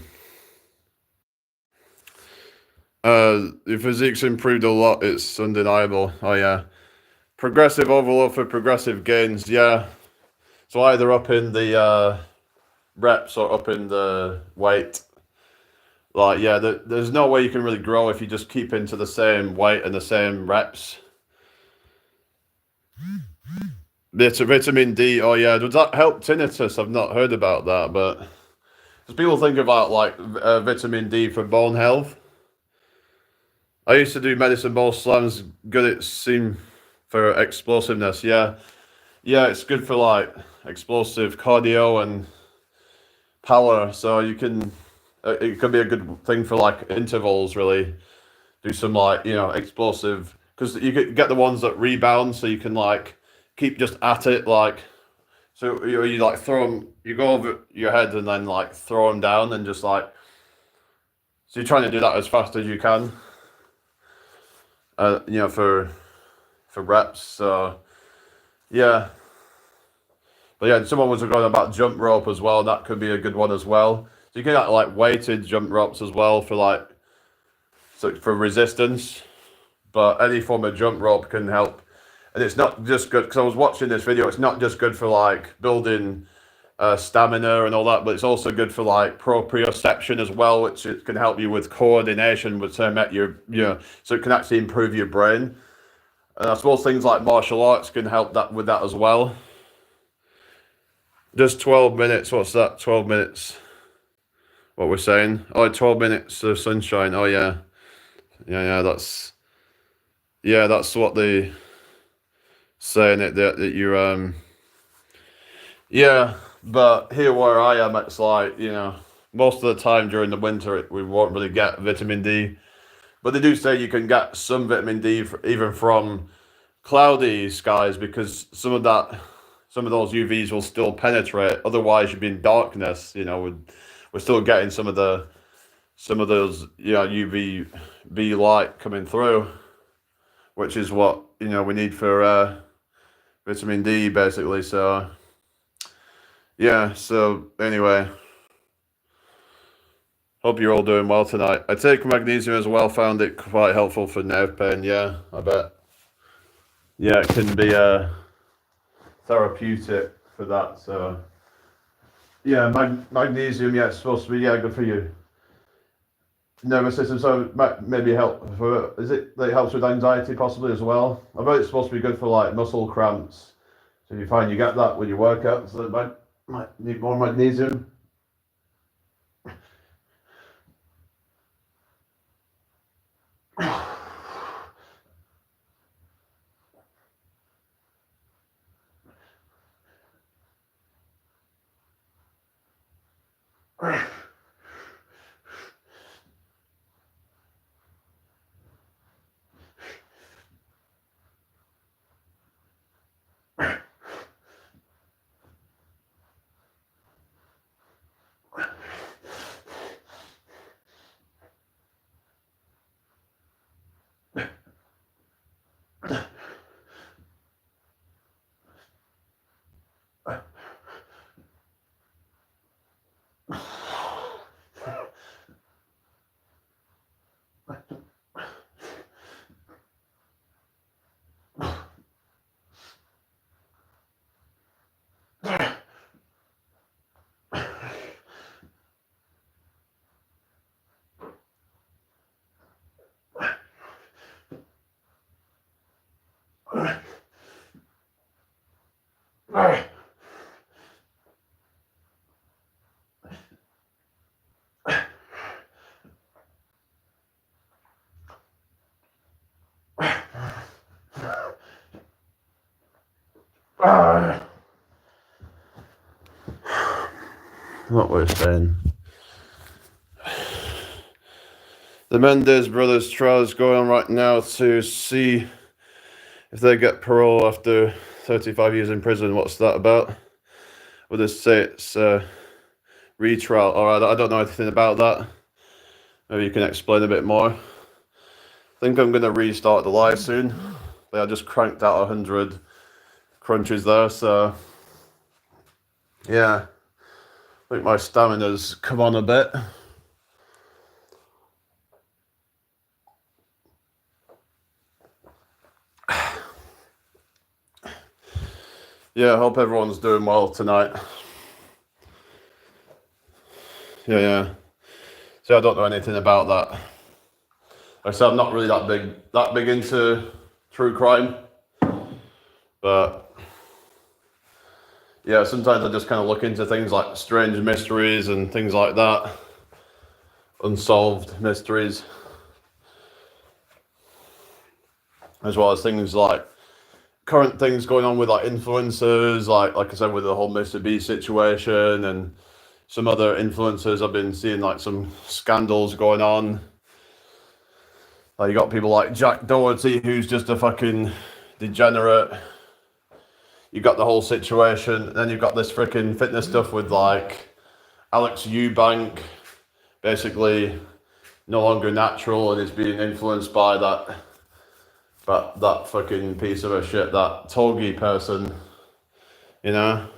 Your physique's improved a lot. It's undeniable. Oh yeah. Progressive overload for progressive gains. Yeah. So either up in the reps or up in the weight. Like, yeah, there's no way you can really grow if you just keep into the same weight and the same reps. Vitamin D. Oh yeah, does that help tinnitus? I've not heard about that, but because people think about like vitamin D for bone health. I used to do medicine ball slams. Good, it seemed for explosiveness. Yeah, yeah, it's good for like explosive cardio and power. So you can, it can be a good thing for like intervals. Really, do some like explosive because you get the ones that rebound, so you can like keep just at it like. So you like throw them, you go over your head and then like throw them down and just like. So you're trying to do that as fast as you can. For reps. So yeah, but yeah, someone was going about jump rope as well. That could be a good one as well. So you can get like weighted jump ropes as well for like for resistance. But any form of jump rope can help, and it's not just good because I was watching this video. It's not just good for like building stamina and all that, but it's also good for like proprioception as well, which it can help you with coordination with so it can actually improve your brain. And I suppose things like martial arts can help that with that as well. Just 12 minutes. What's that? 12 minutes. What we're saying? Oh, 12 minutes of sunshine. Oh yeah, yeah. That's what they saying it that you're. Yeah, but here where I am, it's like most of the time during the winter we won't really get vitamin D, but they do say you can get some vitamin D even from cloudy skies because some of those UVs will still penetrate. Otherwise, you'd be in darkness. We're still getting some of those UVB light coming through, which is what we need for vitamin D basically. So yeah. So anyway, hope you're all doing well tonight. I take magnesium as well. Found it quite helpful for nerve pain. Yeah, I bet. Yeah, it can be therapeutic for that. So yeah, magnesium. Yeah, it's supposed to be good for you nervous system. So maybe help for. Is it that it helps with anxiety possibly as well? I bet it's supposed to be good for like muscle cramps. So if you find you get that when you work out, so it might need more magnesium. What we're saying. The Mendez brothers trial is going on right now to see if they get parole after 35 years in prison. What's that about? Well, they say it's retrial, or I don't know anything about that. Maybe you can explain a bit more. I think I'm going to restart the live soon. I just cranked out 100 crunches there, so yeah, I think my stamina's come on a bit. Yeah, I hope everyone's doing well tonight. Yeah. See, I don't know anything about that. Like I said, I'm not really that big into true crime, but yeah, sometimes I just kind of look into things like strange mysteries and things like that, unsolved mysteries, as well as things like current things going on with like influencers, like I said, with the whole Mr. B situation and some other influencers. I've been seeing like some scandals going on. Like you got people like Jack Doherty, who's just a fucking degenerate. You got the whole situation, and then you've got this freaking fitness stuff with like Alex Eubank, basically no longer natural and is being influenced by that fucking piece of a shit, that Togi person, you know?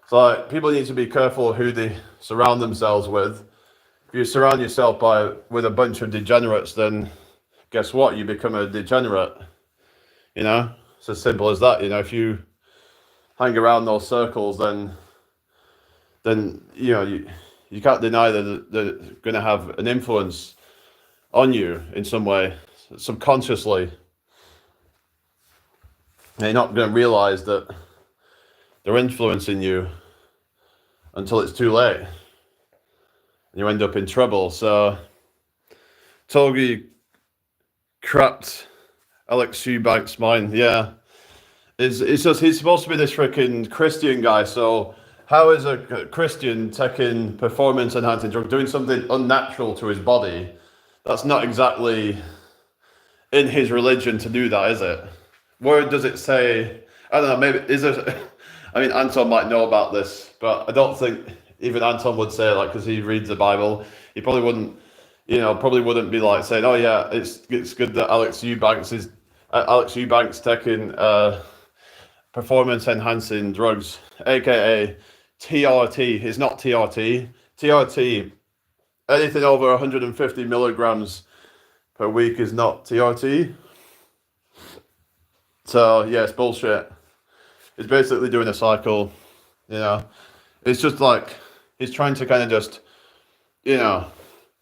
It's like people need to be careful who they surround themselves with. If you surround yourself with a bunch of degenerates, then guess what? You become a degenerate, you know? It's as simple as that, you know. If you hang around those circles, then you know you can't deny that they're going to have an influence on you in some way, subconsciously. And you're not going to realize that they're influencing you until it's too late, and you end up in trouble. So Togi crapped Alex Eubank's mind. Yeah, it's just he's supposed to be this freaking Christian guy. So how is a Christian taking performance enhancing drug, doing something unnatural to his body? That's not exactly in his religion to do that, is it? Where does it say? I don't know. Maybe is it? I mean, Anton might know about this, but I don't think even Anton would say, like, because he reads the Bible, he probably wouldn't. You know, probably wouldn't be like saying, "Oh yeah, it's good that Alex Eubank's taking performance enhancing drugs, aka TRT." It's not TRT. TRT, anything over 150 milligrams per week is not TRT. So yeah, it's bullshit. It's basically doing a cycle, you know. It's just like he's trying to kind of just, you know.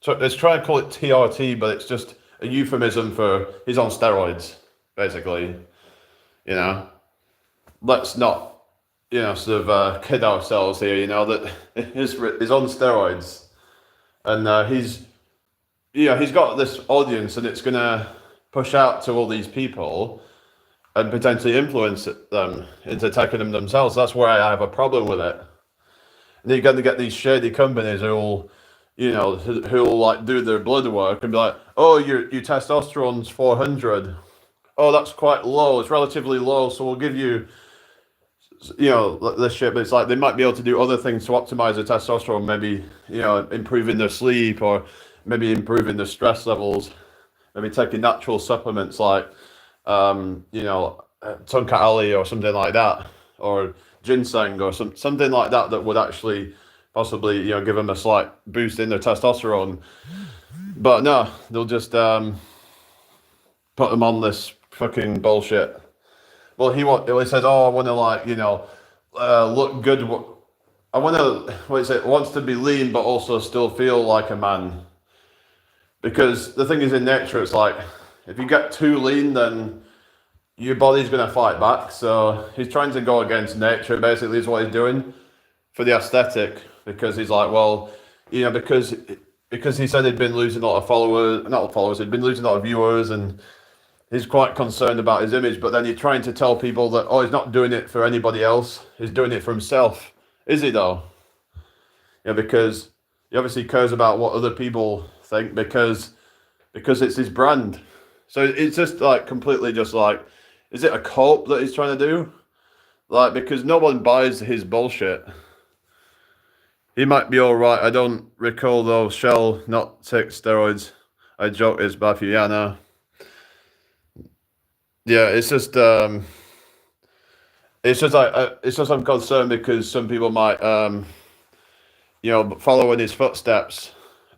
So let's try and call it TRT, but it's just a euphemism for he's on steroids, basically. You know, let's not, you know, sort of kid ourselves here. You know that he's on steroids, and he's got this audience, and it's gonna push out to all these people and potentially influence them into taking them themselves. That's where I have a problem with it. And you're going to get these shady companies who'll like do their blood work and be like, "Oh, your testosterone's 400. Oh, that's quite low. It's relatively low, so we'll give you, you know, this shit." But it's like they might be able to do other things to optimize the testosterone, maybe, you know, improving their sleep or maybe improving their stress levels, maybe taking natural supplements like, you know, Tonka Ali or something like that, or ginseng or something like that would actually possibly, you know, give them a slight boost in their testosterone. But no, they'll just put them on this fucking bullshit. Well, he says, "Oh, I want to, like, you know, look good. I want to, wants to be lean but also still feel like a man." Because the thing is, in nature, it's like if you get too lean, then your body's going to fight back. So he's trying to go against nature, basically, is what he's doing for the aesthetic. Because he's like, well, you know, because he said he'd been losing a lot of he'd been losing a lot of viewers, and he's quite concerned about his image. But then you're trying to tell people that, oh, he's not doing it for anybody else, he's doing it for himself. Is he though? Yeah, because he obviously cares about what other people think, because it's his brand. So it's just like completely just like, is it a cope that he's trying to do? Like, because no one buys his bullshit. He might be all right. I don't recall though. Shall not take steroids. I joke it's bad for you. Yeah, no. Yeah, it's just I'm concerned because some people might follow in his footsteps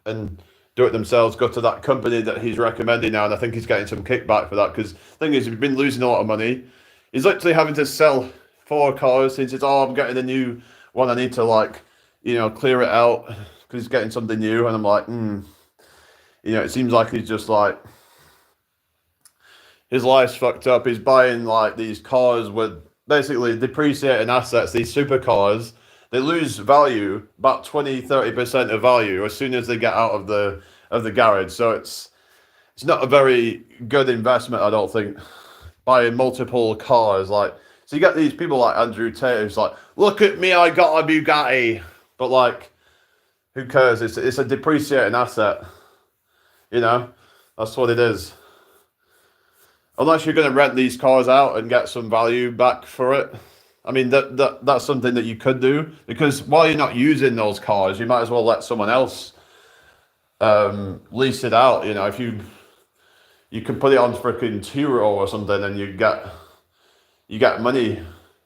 and do it themselves. Go to that company that he's recommending now, and I think he's getting some kickback for that. Because the thing is, he's been losing a lot of money. He's literally having to sell 4 cars. He says, "Oh, I'm getting a new one. I need to clear it out because he's getting something new." And I'm like, it seems like he's just like his life's fucked up. He's buying like these cars with basically depreciating assets, these supercars. They lose value, about 20-30% of value as soon as they get out of the garage. So it's not a very good investment, I don't think, buying multiple cars. Like, so you get these people like Andrew Tate who's like, look at me, I got a Bugatti. But like, who cares? It's a depreciating asset. That's what it is. Unless you're going to rent these cars out and get some value back for it. I mean, that's something that you could do, because while you're not using those cars, you might as well let someone else lease it out. If you could put it on freaking Turo or something, and you get money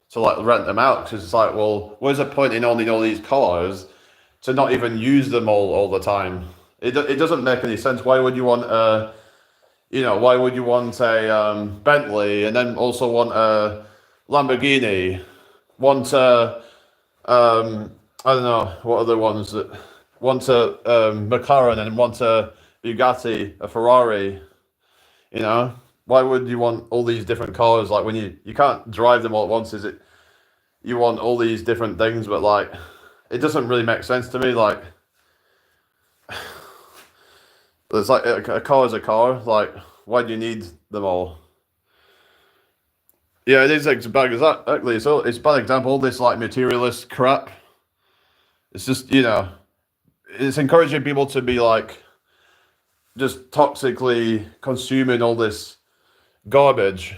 to like rent them out, because it's like, well, where's the point in owning all these cars to not even use them all the time? It doesn't make any sense. Why would you want a Bentley and then also want a Lamborghini, want a I don't know what other ones that want a McLaren and want a Bugatti, a Ferrari? Why would you want all these different cars? Like, when you can't drive them all at once, is it? You want all these different things, but like, it doesn't really make sense to me. Like, it's like a car is a car. Like, why do you need them all? Yeah, it is bad. Exactly. So it's a bad example. All this like materialist crap. It's just it's encouraging people to be like just toxically consuming all this garbage.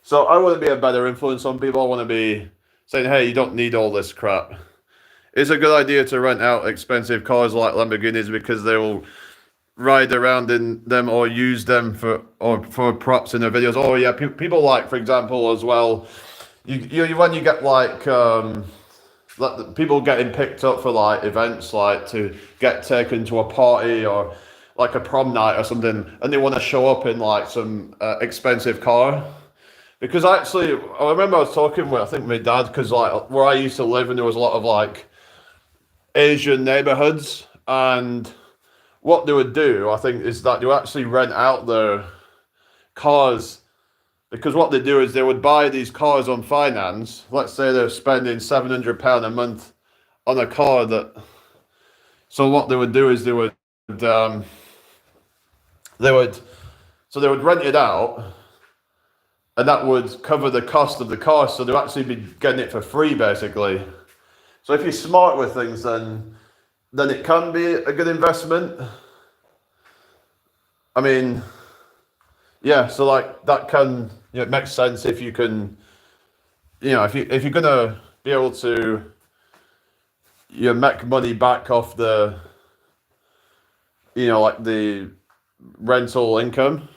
So I want to be a better influence on people. I want to be saying, hey, you don't need all this crap. It's a good idea to rent out expensive cars like Lamborghinis, because they will ride around in them or use them for props in their videos. Oh yeah, people like, for example, as well, you when you get like people getting picked up for like events, like to get taken to a party or like a prom night or something, and they want to show up in like some expensive car. Because I remember I was talking with, I think, my dad, because like where I used to live, and there was a lot of like Asian neighborhoods, and what they would do, I think, is that they would actually rent out their cars, because what they do is they would buy these cars on finance. Let's say they're spending £700 a month on a car so what they would do is they would rent it out, and that would cover the cost of the car. So they'd actually be getting it for free, basically. So if you're smart with things, then it can be a good investment. I mean, yeah, so like that can, it makes sense if you can, if you're gonna be able to, make money back off the, like the rental income,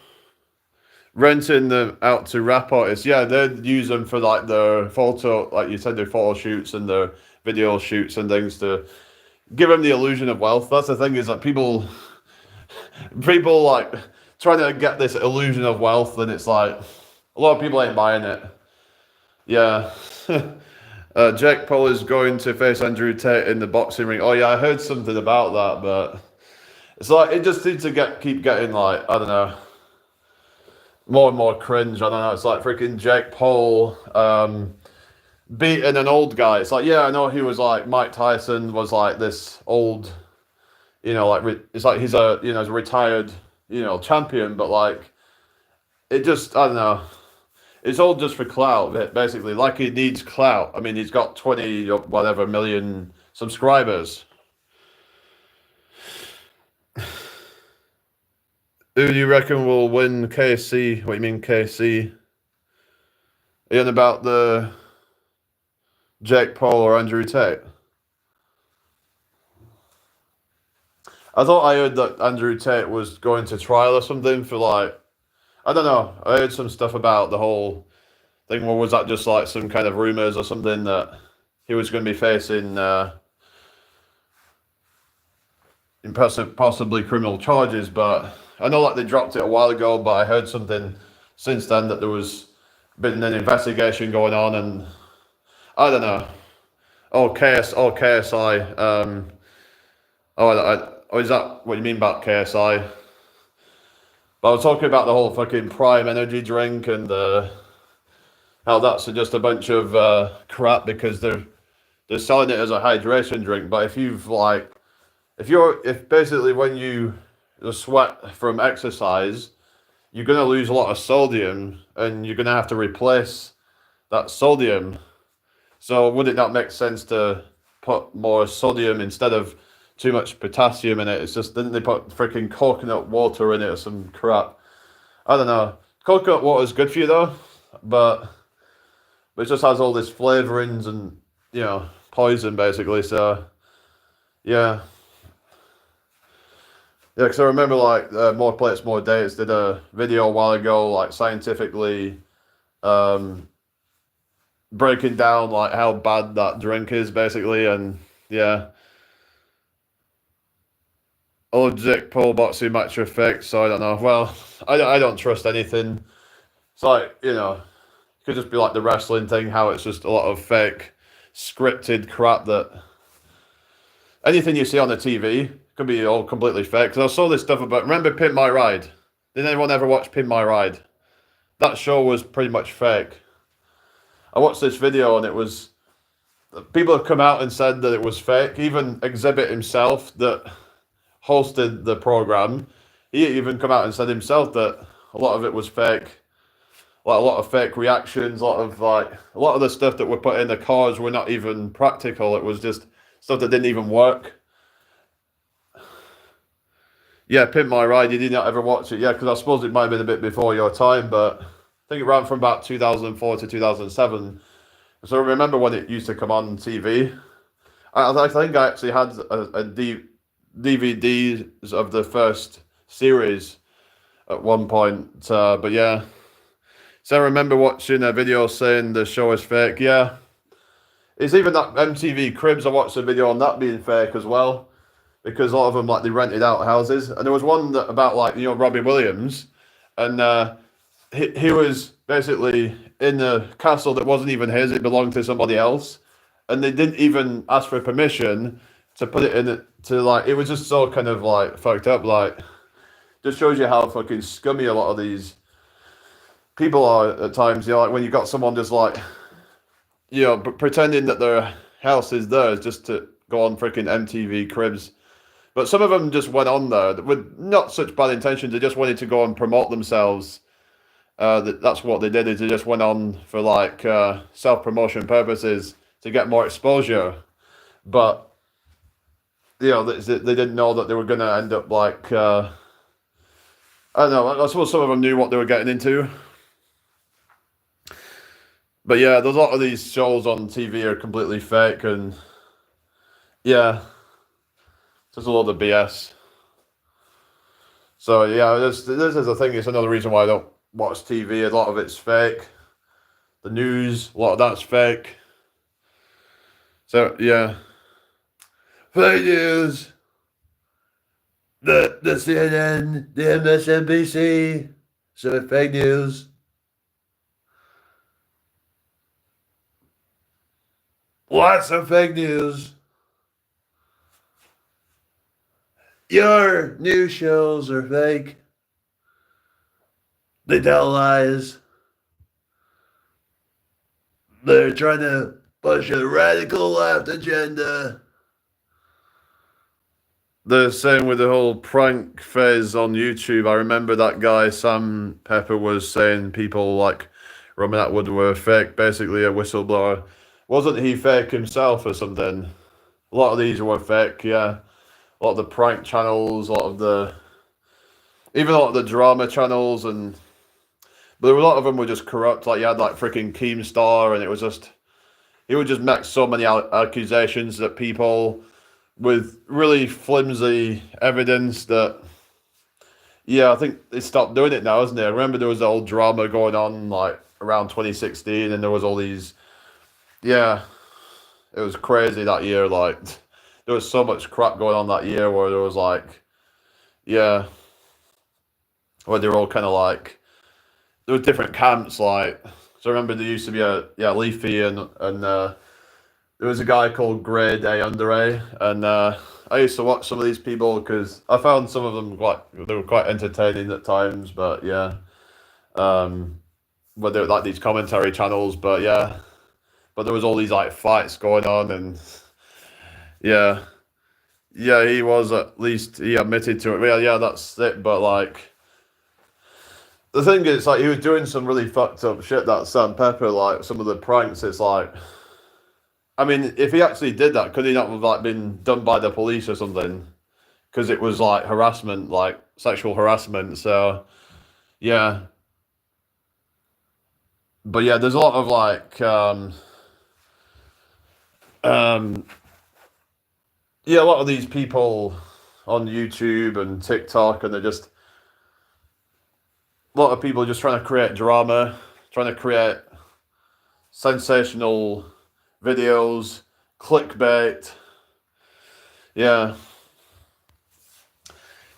renting them out to rap artists. Yeah, they'd use them for like their photo, like you said, their photo shoots and their video shoots and things, to give them the illusion of wealth. That's the thing, is that people like trying to get this illusion of wealth, and it's like a lot of people ain't buying it. Yeah. Jake Paul is going to face Andrew Tate in the boxing ring. Oh yeah, I heard something about that, but it's like it just seems to keep getting like, I don't know, more and more cringe. I don't know. It's like freaking Jake Paul beating an old guy. It's like, yeah, I know he was like, Mike Tyson was like this old, it's like he's he's a retired, champion, but like, it just, I don't know. It's all just for clout, basically. Like, he needs clout. I mean, he's got 20 or whatever million subscribers. Who do you reckon will win KC? What do you mean KC? Are you on about the Jake Paul or Andrew Tate? I thought I heard that Andrew Tate was going to trial or something for like, I don't know. I heard some stuff about the whole thing. Or was that just like some kind of rumors or something that he was going to be facing possibly criminal charges? But I know like they dropped it a while ago, but I heard something since then that there was been an investigation going on, and I don't know. Oh, KSI. Is that what you mean about KSI? But I was talking about the whole fucking Prime energy drink and how that's just a bunch of crap because they're selling it as a hydration drink. But if basically when you sweat from exercise, you're gonna lose a lot of sodium and you're gonna have to replace that sodium. So would it not make sense to put more sodium instead of too much potassium in it? It's just, didn't they put freaking coconut water in it or some crap? I don't know. Coconut water is good for you though, but it just has all these flavorings and, poison basically. So yeah. Yeah, because I remember like More Plates, More Dates did a video a while ago, like scientifically breaking down like how bad that drink is basically, and yeah. Allergic pole boxing match effect, so I don't know. Well, I don't trust anything. It's like, it could just be like the wrestling thing, how it's just a lot of fake, scripted crap that anything you see on the TV could be all completely fake. Because I saw this stuff about, remember Pimp My Ride? Did anyone ever watch Pimp My Ride? That show was pretty much fake. I watched this video and it was, people have come out and said that it was fake. Even Exhibit himself that hosted the program, he even come out and said himself that a lot of it was fake. Like a lot of fake reactions, a lot of the stuff that were put in the cars were not even practical. It was just stuff that didn't even work. Yeah, Pimp My Ride, you did not ever watch it. Yeah, because I suppose it might have been a bit before your time, but I think it ran from about 2004 to 2007. So I remember when it used to come on TV. I think I actually had a DVDs of the first series at one point. But yeah. So I remember watching a video saying the show is fake. Yeah. It's even that MTV Cribs, I watched a video on that being fake as well. Because a lot of them, like, they rented out houses. And there was one that about, like, Robbie Williams. And he was basically in a castle that wasn't even his. It belonged to somebody else. And they didn't even ask for permission to put it in it. It was just so kind of, like, fucked up. Like, just shows you how fucking scummy a lot of these people are at times. Like, when you got someone just, like, pretending that their house is theirs just to go on freaking MTV Cribs. But some of them just went on there with not such bad intentions. They just wanted to go and promote themselves. That's what they did. Is they just went on for like self-promotion purposes to get more exposure. But they didn't know that they were going to end up like I don't know. I suppose some of them knew what they were getting into. But yeah, there's a lot of these shows on TV are completely fake, and yeah. There's a lot of BS. So yeah, this is the thing. It's another reason why I don't watch TV. A lot of it's fake. The news, a lot of that's fake. So yeah, fake news. The CNN, the MSNBC, so fake news. Lots of fake news. Your news shows are fake. They tell lies. They're trying to push a radical left agenda. The same with the whole prank phase on YouTube. I remember that guy, Sam Pepper, was saying people like Robin Atwood were fake, basically a whistleblower. Wasn't he fake himself or something? A lot of these were fake, yeah. A lot of the prank channels, even a lot of the drama channels, but a lot of them were just corrupt. Like you had like freaking Keemstar, and it was just, he would just make so many accusations that people with really flimsy evidence that, yeah, I think they stopped doing it now, isn't it? I remember there was all drama going on like around 2016, and there was all these, yeah, it was crazy that year. Like, there was so much crap going on that year where there was like, yeah, where they were all kind of like, there were different camps. Like, so I remember there used to be a, yeah, Leafy and there was a guy called Grade A Under A, and I used to watch some of these people because I found some of them quite, they were quite entertaining at times. But yeah, um, but they were like these commentary channels. But yeah, but there was all these like fights going on, and yeah, yeah, he was, at least he admitted to it. Yeah, yeah, that's it. But like, the thing is, like, he was doing some really fucked up shit. That Sam Pepper, like some of the pranks. It's like, I mean, if he actually did that, could he not have like been done by the police or something? Because it was like harassment, like sexual harassment. So yeah, but yeah, there's a lot of like, um, yeah, a lot of these people on YouTube and TikTok, and they're just a lot of people just trying to create drama, trying to create sensational videos, clickbait. Yeah,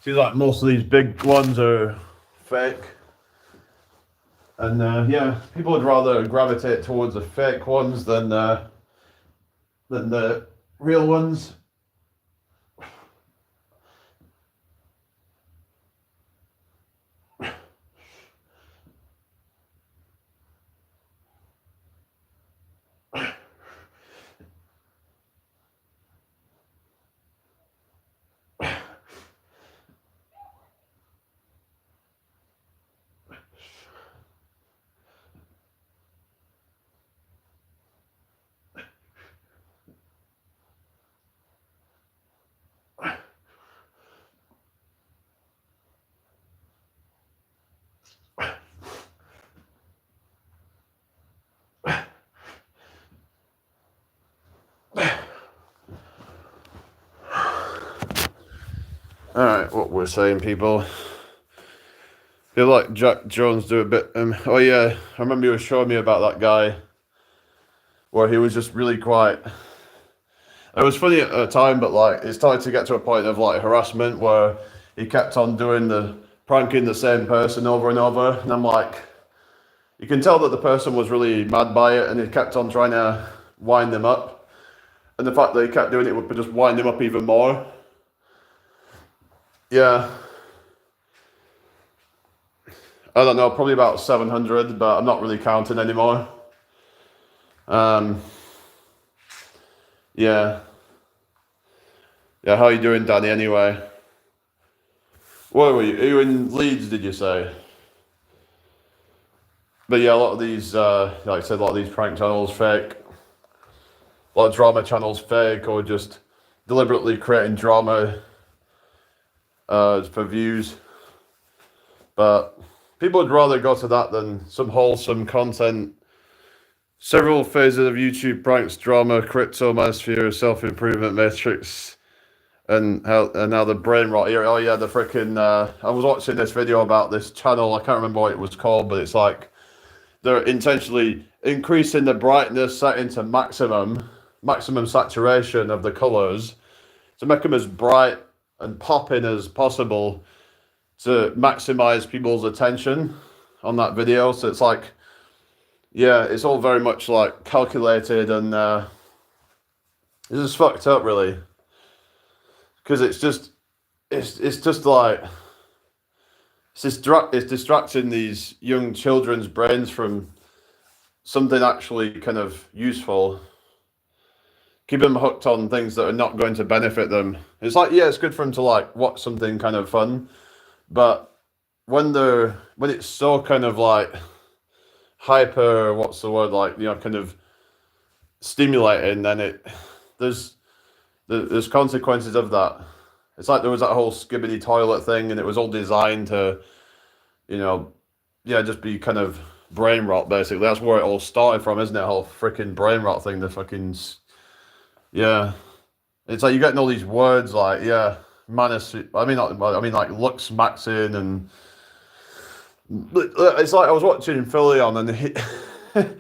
seems like most of these big ones are fake. And yeah, people would rather gravitate towards the fake ones than the real ones. All right, what we're saying, people. Feel like Jack Jones do a bit. Oh yeah, I remember you were showing me about that guy where he was just really quite. It was funny at the time, but like it started to get to a point of like harassment where he kept on doing the pranking the same person over and over, and I'm like, you can tell that the person was really mad by it, and he kept on trying to wind them up, and the fact that he kept doing it would just wind him up even more. Yeah, I don't know, probably about 700, but I'm not really counting anymore. Um, yeah, yeah. How are you doing, Danny? Anyway, where were you? Are you in Leeds? Did you say? But yeah, a lot of these, like I said, a lot of these prank channels fake. A lot of drama channels fake, or just deliberately creating drama for views. But people would rather go to that than some wholesome content. Several phases of YouTube pranks, drama, crypto, manosphere, self-improvement matrix, and now the brain rot here. Oh yeah, the freaking. I was watching this video about this channel. I can't remember what it was called, but it's like they're intentionally increasing the brightness setting to maximum saturation of the colors to make them as bright and popping as possible to maximize people's attention on that video. So it's like, yeah, it's all very much like calculated, and it's just fucked up, really, because it's just like it's distracting these young children's brains from something actually kind of useful. Keep them hooked on things that are not going to benefit them. It's like, yeah, it's good for them to like watch something kind of fun, but when it's so kind of like hyper, what's the word, like, kind of stimulating, then there's consequences of that. It's like there was that whole skibbity toilet thing, and it was all designed to, yeah, just be kind of brain rot, basically. That's where it all started from, isn't it? Whole freaking brain rot thing, the fucking, yeah. It's like you're getting all these words like, yeah, I mean like looksmaxxing, and it's like I was watching Philly on, and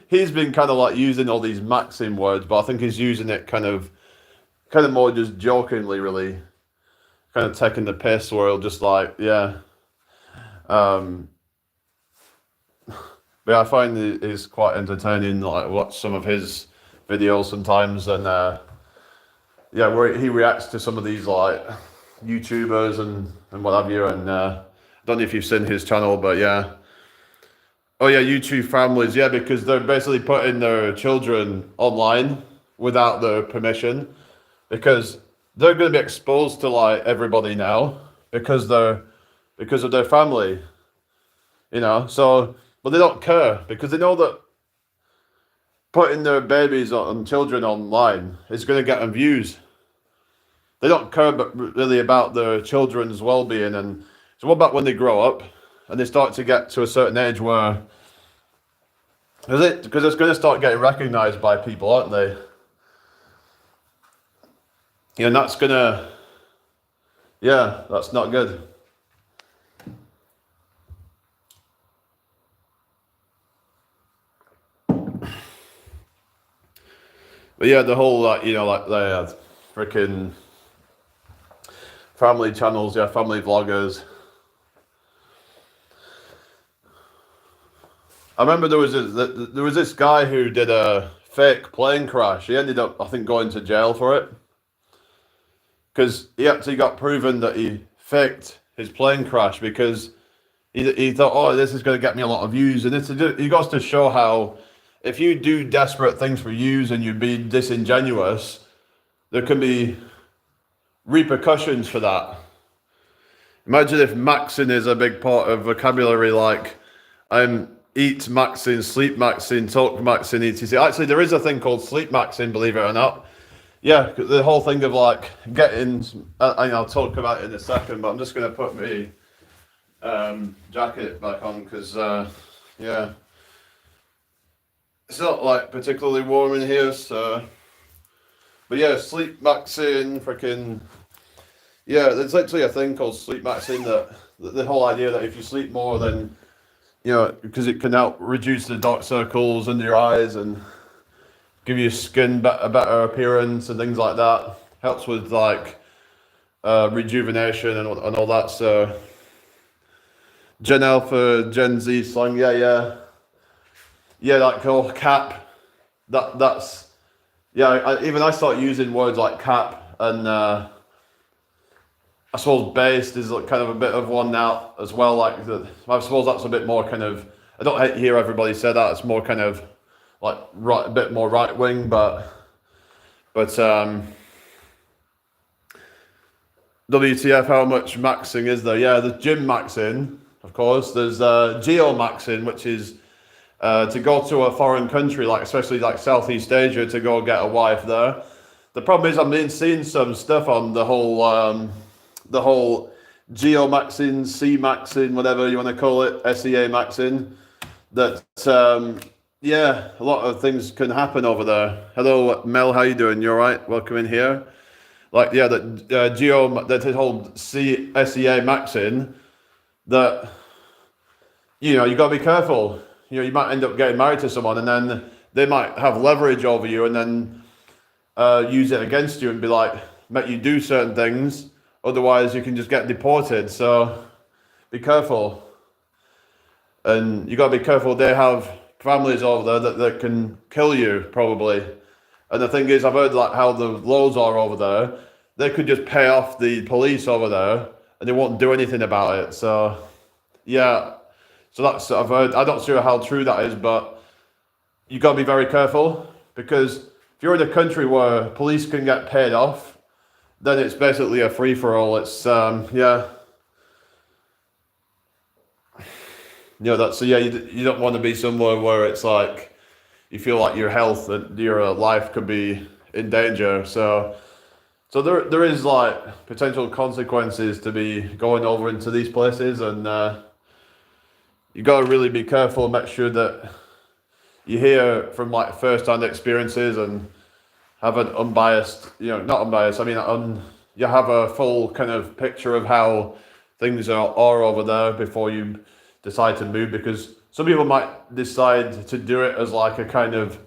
he's been kind of like using all these maxing words, but I think he's using it kind of more just jokingly, really, kind of taking the piss, where he'll just like, yeah. Um, but yeah, I find it's quite entertaining. Like watch some of his videos sometimes, and yeah, where he reacts to some of these like YouTubers and what have you. And I don't know if you've seen his channel, but yeah. Oh yeah, YouTube families, yeah, because they're basically putting their children online without their permission, because they're going to be exposed to like everybody now because of their family, you know. So, but they don't care because they know that putting their babies and children online is going to get them views. They don't care really about their children's well-being. And so what about when they grow up and they start to get to a certain age where because it's going to start getting recognized by people, aren't they? You know, and that's gonna, yeah, that's not good. But yeah, the whole like, you know, like they had freaking family channels, yeah, family vloggers. I remember there was this guy who did a fake plane crash. He ended up, I think, going to jail for it because he actually got proven that he faked his plane crash because he thought, oh, this is going to get me a lot of views, and he goes to show how if you do desperate things for views and you be disingenuous, there can be repercussions for that. Imagine if maxing is a big part of vocabulary, like eat maxing, sleep maxing, talk maxing, etc. Actually, there is a thing called sleep maxing, believe it or not. Yeah, the whole thing of like getting, I'll talk about it in a second, but I'm just going to put my jacket back on because, yeah, it's not like particularly warm in here, so. But yeah, sleep maxing, freaking, yeah, there's literally a thing called sleep maxing, that the whole idea that if you sleep more, then, you know, because it can help reduce the dark circles under your eyes and give your skin a better appearance and things like that. Helps with like rejuvenation and all that. So Gen Alpha, Gen Z slang, yeah, like whole cap. That's yeah. Even I start using words like cap and I suppose based is like kind of a bit of one now as well. Like I suppose that's a bit more kind of. I don't hear everybody say that. It's more kind of like a bit more right wing, but WTF? How much maxing is there? Yeah, there's gym maxing, of course. There's geo maxing, which is to go to a foreign country, like especially like Southeast Asia, to go get a wife there. The problem is, I'm seeing some stuff on the whole geo maxing, C maxing, whatever you want to call it, SEA maxing. That yeah, a lot of things can happen over there. Hello, Mel, how you doing? You all right? Welcome in here. Like, yeah, that that whole SEA maxing, that, you know, you got to be careful. You know, you might end up getting married to someone, and then they might have leverage over you, and then use it against you and be like, make you do certain things. Otherwise, you can just get deported. So, be careful. And you got to be careful. They have families over there that can kill you, probably. And the thing is, I've heard like how the laws are over there. They could just pay off the police over there, and they won't do anything about it. So, yeah. So that's, I've heard. I'm not sure how true that is, but you got to be very careful, because if you're in a country where police can get paid off, then it's basically a free for all. It's yeah. You know, that's, so yeah, you don't want to be somewhere where it's like you feel like your health and your life could be in danger. So there is like potential consequences to be going over into these places, and you got to really be careful and make sure that you hear from like first-hand experiences and have an unbiased, not unbiased, I mean, you have a full kind of picture of how things are over there before you decide to move, because some people might decide to do it as like a kind of,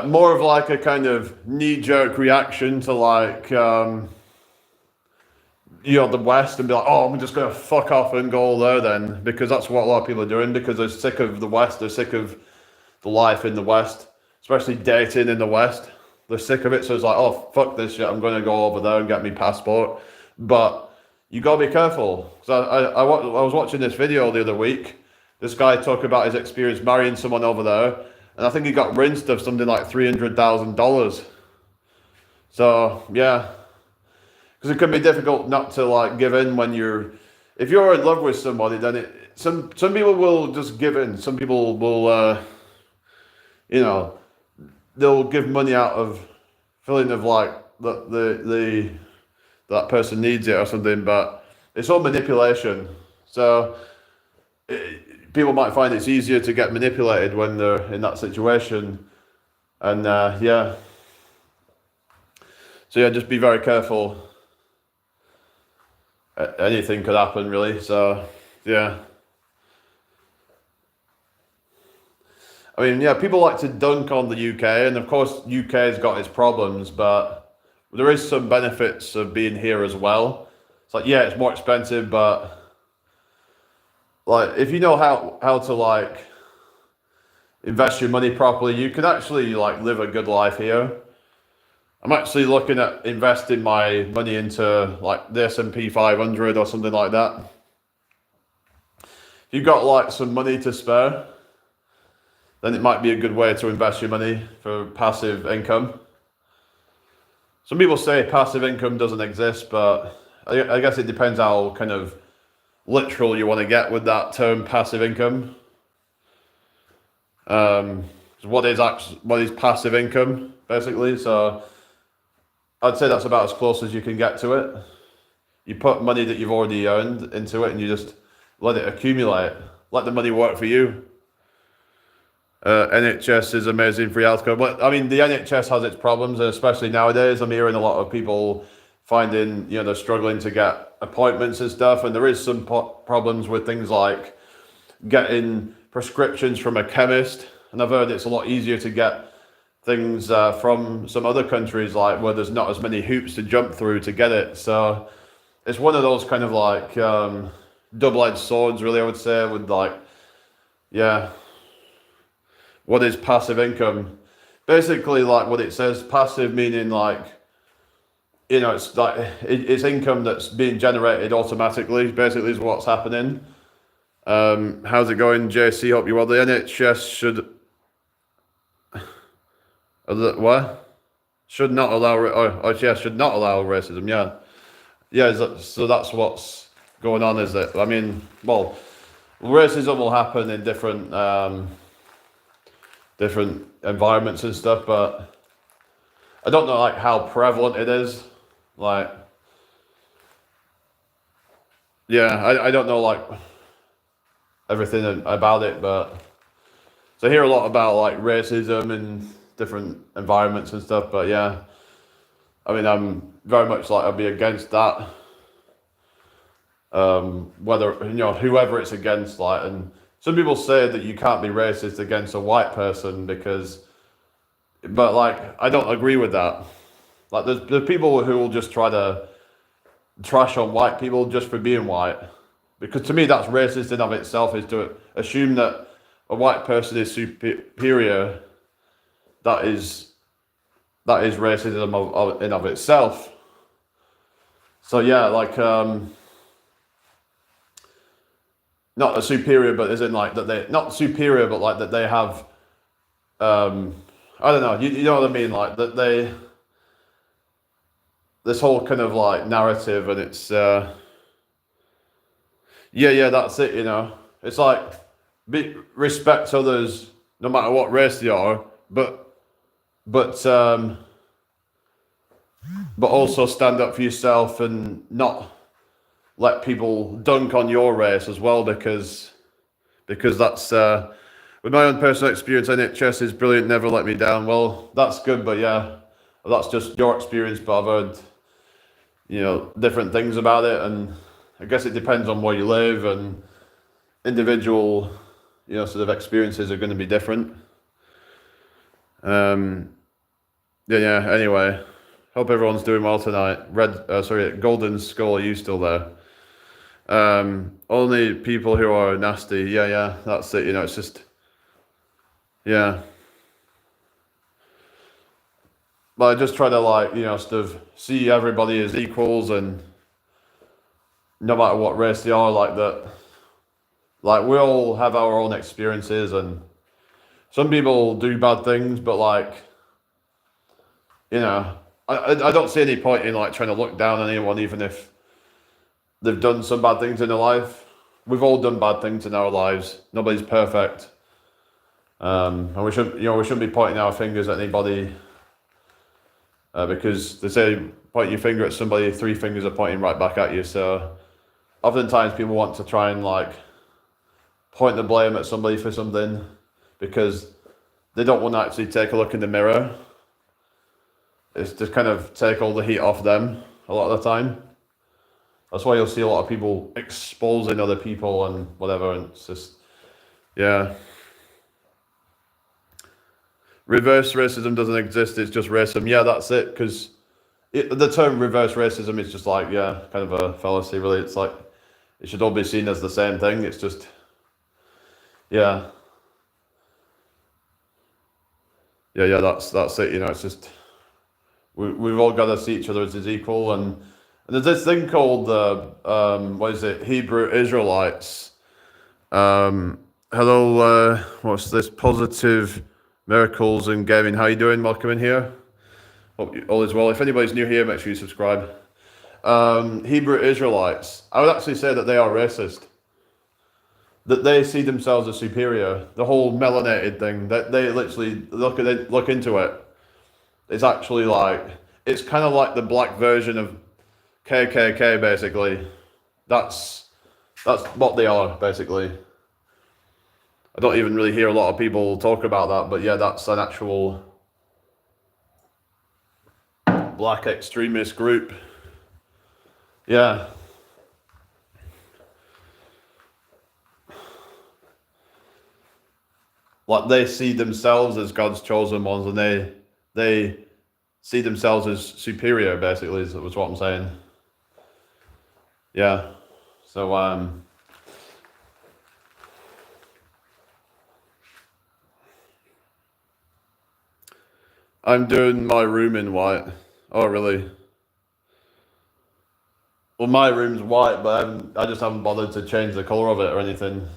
more of like a kind of knee-jerk reaction to like, the West, and be like, oh, I'm just going to fuck off and go there then, because that's what a lot of people are doing, because they're sick of the West, they're sick of the life in the West, especially dating in the West. They're sick of it, so it's like, oh, fuck this shit, I'm going to go over there and get my passport. But you got to be careful. So I was watching this video the other week. This guy talked about his experience marrying someone over there, and I think he got rinsed of something like $300,000. So, yeah. Because it can be difficult not to like give in when if you're in love with somebody, then some people will just give in. Some people will, they'll give money out of feeling of like that person needs it or something, but it's all manipulation. So people might find it's easier to get manipulated when they're in that situation, and yeah. So yeah, just be very careful. Anything could happen, really. So yeah. I mean, yeah, people like to dunk on the UK, and of course UK's got its problems, but there is some benefits of being here as well. It's like, yeah, it's more expensive, but like if you know how to like invest your money properly, you can actually like live a good life here. I'm actually looking at investing my money into like the S&P 500 or something like that. If you've got like some money to spare, then it might be a good way to invest your money for passive income. Some people say passive income doesn't exist, but I guess it depends how kind of literal you want to get with that term, passive income. What is passive income, basically? So I'd say that's about as close as you can get to it. You put money that you've already earned into it, and you just let it accumulate. Let the money work for you. NHS is amazing free healthcare. But I mean, the NHS has its problems, especially nowadays. I'm hearing a lot of people finding, they're struggling to get appointments and stuff. And there is some problems with things like getting prescriptions from a chemist. And I've heard it's a lot easier to get things from some other countries, like where there's not as many hoops to jump through to get it. So it's one of those kind of like double-edged swords, really, I would say, with like, yeah. What is passive income? Basically, like what it says, passive meaning like, it's like it's income that's being generated automatically, basically is what's happening. How's it going, JC? Hope you well. The NHS should should not allow should not allow racism. So that's what's going on, is it? I mean, well, racism will happen in different environments and stuff, but I don't know like how prevalent it is. Like, yeah, I don't know like everything about it, but so I hear a lot about like racism in different environments and stuff, but yeah, I mean, I'm very much like, I'd be against that. Whether, whoever it's against, like, and some people say that you can't be racist against a white person but like, I don't agree with that. Like, there's people who will just try to trash on white people just for being white. Because to me, that's racist in of itself, is to assume that a white person is superior. That is racism in of itself. So yeah, like, not a superior, but as in like that they, not superior, but like that they have, I don't know, you know what I mean? Like that they, this whole kind of like narrative, and it's, yeah, that's it, It's like, respect others no matter what race they are, but also stand up for yourself and not let people dunk on your race as well, because that's With my own personal experience, NHS is brilliant, never let me down. Well, that's good, but yeah, that's just your experience, but I've heard, different things about it, and I guess it depends on where you live, and individual, sort of experiences are going to be different. Anyway, hope everyone's doing well tonight. Golden Skull, are you still there? Only people who are nasty. Yeah, that's it. It's just, yeah. But I just try to sort of see everybody as equals, and no matter what race they are, like that. Like, we all have our own experiences, and some people do bad things, but I don't see any point in trying to look down on anyone, even if they've done some bad things in their life. We've all done bad things in our lives. Nobody's perfect, and we shouldn't be pointing our fingers at anybody, because they say point your finger at somebody, 3 fingers are pointing right back at you. So oftentimes people want to try and point the blame at somebody for something because they don't want to actually take a look in the mirror. It's to kind of take all the heat off them a lot of the time. That's why you'll see a lot of people exposing other people and whatever, and it's just, yeah. Reverse racism doesn't exist, it's just racism. Yeah, that's it, because the term reverse racism is just kind of a fallacy, really. It's it should all be seen as the same thing. It's just, yeah, that's it. It's just, we've all got to see each other as equal, and there's this thing called Hebrew Israelites. Hello, what's this? Positive Miracles and Gaming. How you doing? Welcome in here. Hope all is well. If anybody's new here, make sure you subscribe. Hebrew Israelites. I would actually say that they are racist. That they see themselves as superior. The whole melanated thing, that they literally look into it. It's actually it's kind of like the black version of KKK, basically. That's what they are, basically. I don't even really hear a lot of people talk about that, but yeah, that's an actual black extremist group. Yeah. They see themselves as God's chosen ones, and they see themselves as superior, basically, is what I'm saying. Yeah. So, I'm doing my room in white. Oh, really? Well, my room's white, but I just haven't bothered to change the colour of it or anything.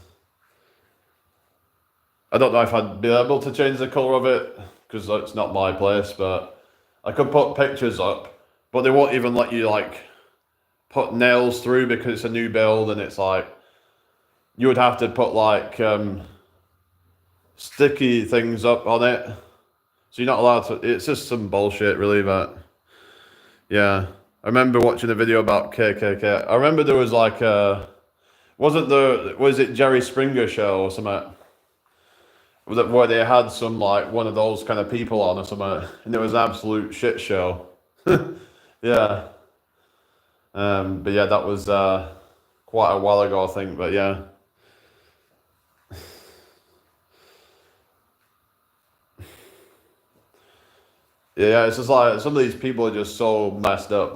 I don't know if I'd be able to change the colour of it, because it's not my place, but I could put pictures up, but they won't even let you, put nails through because it's a new build, and it's you would have to put, sticky things up on it. So you're not allowed to, it's just some bullshit, really, but yeah. I remember watching a video about KKK. I remember there was was it Jerry Springer show or something? Where they had some one of those kind of people on or something, and it was an absolute shit show. Yeah. But yeah, that was quite a while ago, I think, but yeah. Yeah, it's just some of these people are just so messed up.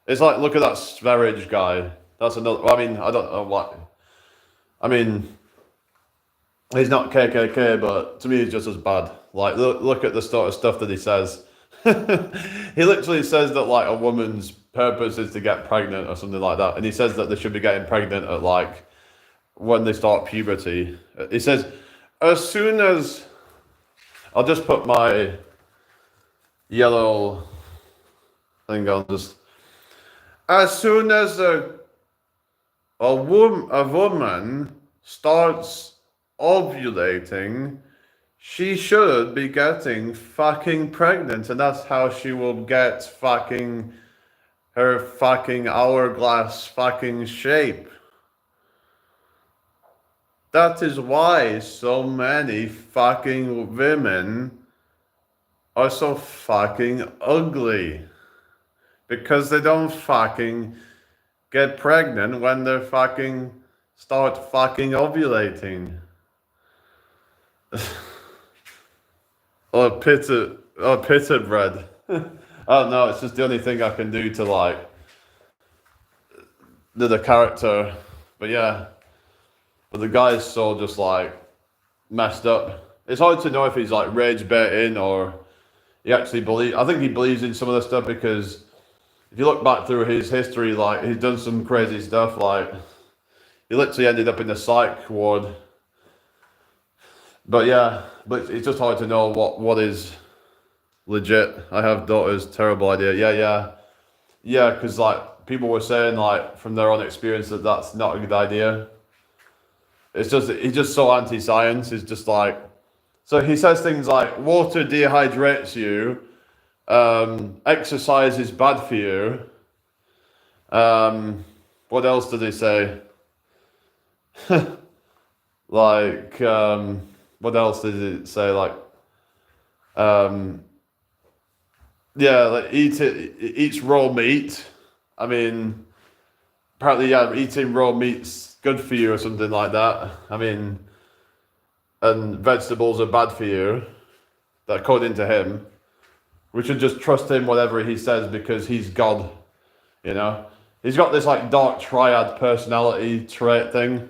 It's look at that Sverige guy. That's another. I mean, I don't know what. I mean, he's not KKK, but to me, he's just as bad. Look at the sort of stuff that he says. He literally says that a woman's purpose is to get pregnant or something like that, and he says that they should be getting pregnant at when they start puberty. He says, as soon as I'll just put my yellow thing on. Just as soon as a woman starts ovulating, she should be getting fucking pregnant, and that's how she will get fucking her fucking hourglass fucking shape. That is why so many fucking women are so fucking ugly. Because they don't fucking get pregnant when they fucking start fucking ovulating. Or pita bread. Oh no, it's just the only thing I can do to like the character. But yeah. But the guy is so just like messed up. It's hard to know if he's like rage baiting or he actually I think he believes in some of the stuff, because if you look back through his history, like he's done some crazy stuff. Like he literally ended up in the psych ward. But yeah, but it's just hard to know what is legit. I have daughters. Terrible idea. Yeah. Because like people were saying like from their own experience that that's not a good idea. It's just he's just so anti-science. It's just like, so he says things like water dehydrates you, exercise is bad for you. What else did he say? Like, what else did it say? Like, yeah, like eats raw meat. I mean, apparently, yeah, eating raw meat's good for you or something like that. I mean, and vegetables are bad for you. That according to him, we should just trust him whatever he says because he's God. You know, he's got this like dark triad personality trait thing,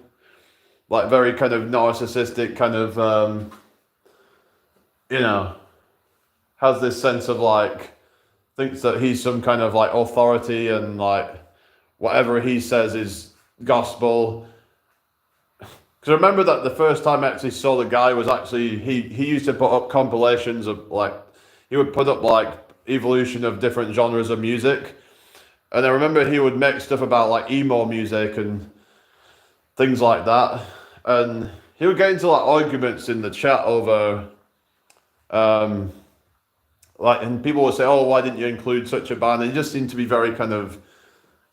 like very kind of narcissistic, kind of you know, has this sense of like thinks that he's some kind of like authority and like whatever he says is gospel. Because I remember that the first time I actually saw the guy was actually he used to put up compilations of like, he would put up like evolution of different genres of music, and I remember he would make stuff about like emo music and things like that, and he would get into like arguments in the chat over like, and people would say, oh, why didn't you include such a band? And he just seemed to be very kind of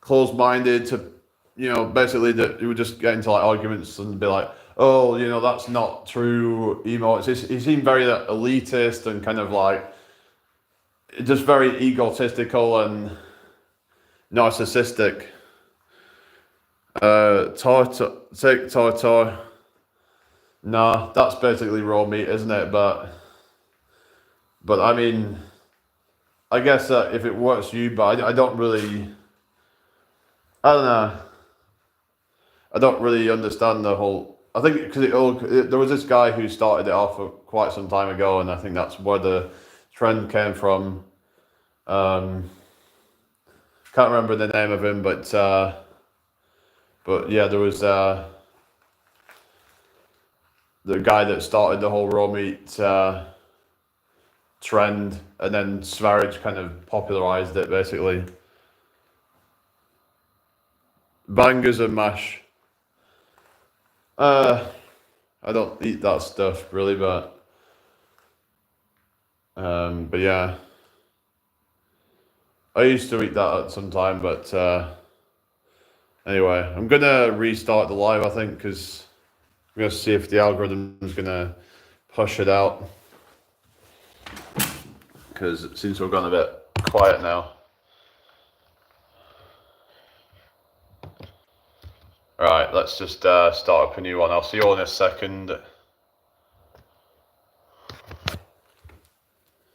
closed-minded to, you know, basically that he would just get into like arguments and be like, oh, you know, that's not true, emo. It's just, he seemed very elitist and kind of like just very egotistical and narcissistic. Tartar. Nah, that's basically raw meat, isn't it? But I mean, I guess if it works for you, but I don't really, I don't know. I don't really understand the whole. I think because there was this guy who started it off quite some time ago, and I think that's where the trend came from. Can't remember the name of him, but yeah, there was the guy that started the whole raw meat trend, and then Svarage kind of popularized it basically. Bangers and mash. I don't eat that stuff really, but yeah, I used to eat that at some time, but anyway, I'm gonna restart the live, I think, because I'm gonna see if the algorithm's gonna push it out, because it seems to have gone a bit quiet now. Right, let's just start up a new one. I'll see you all in a second.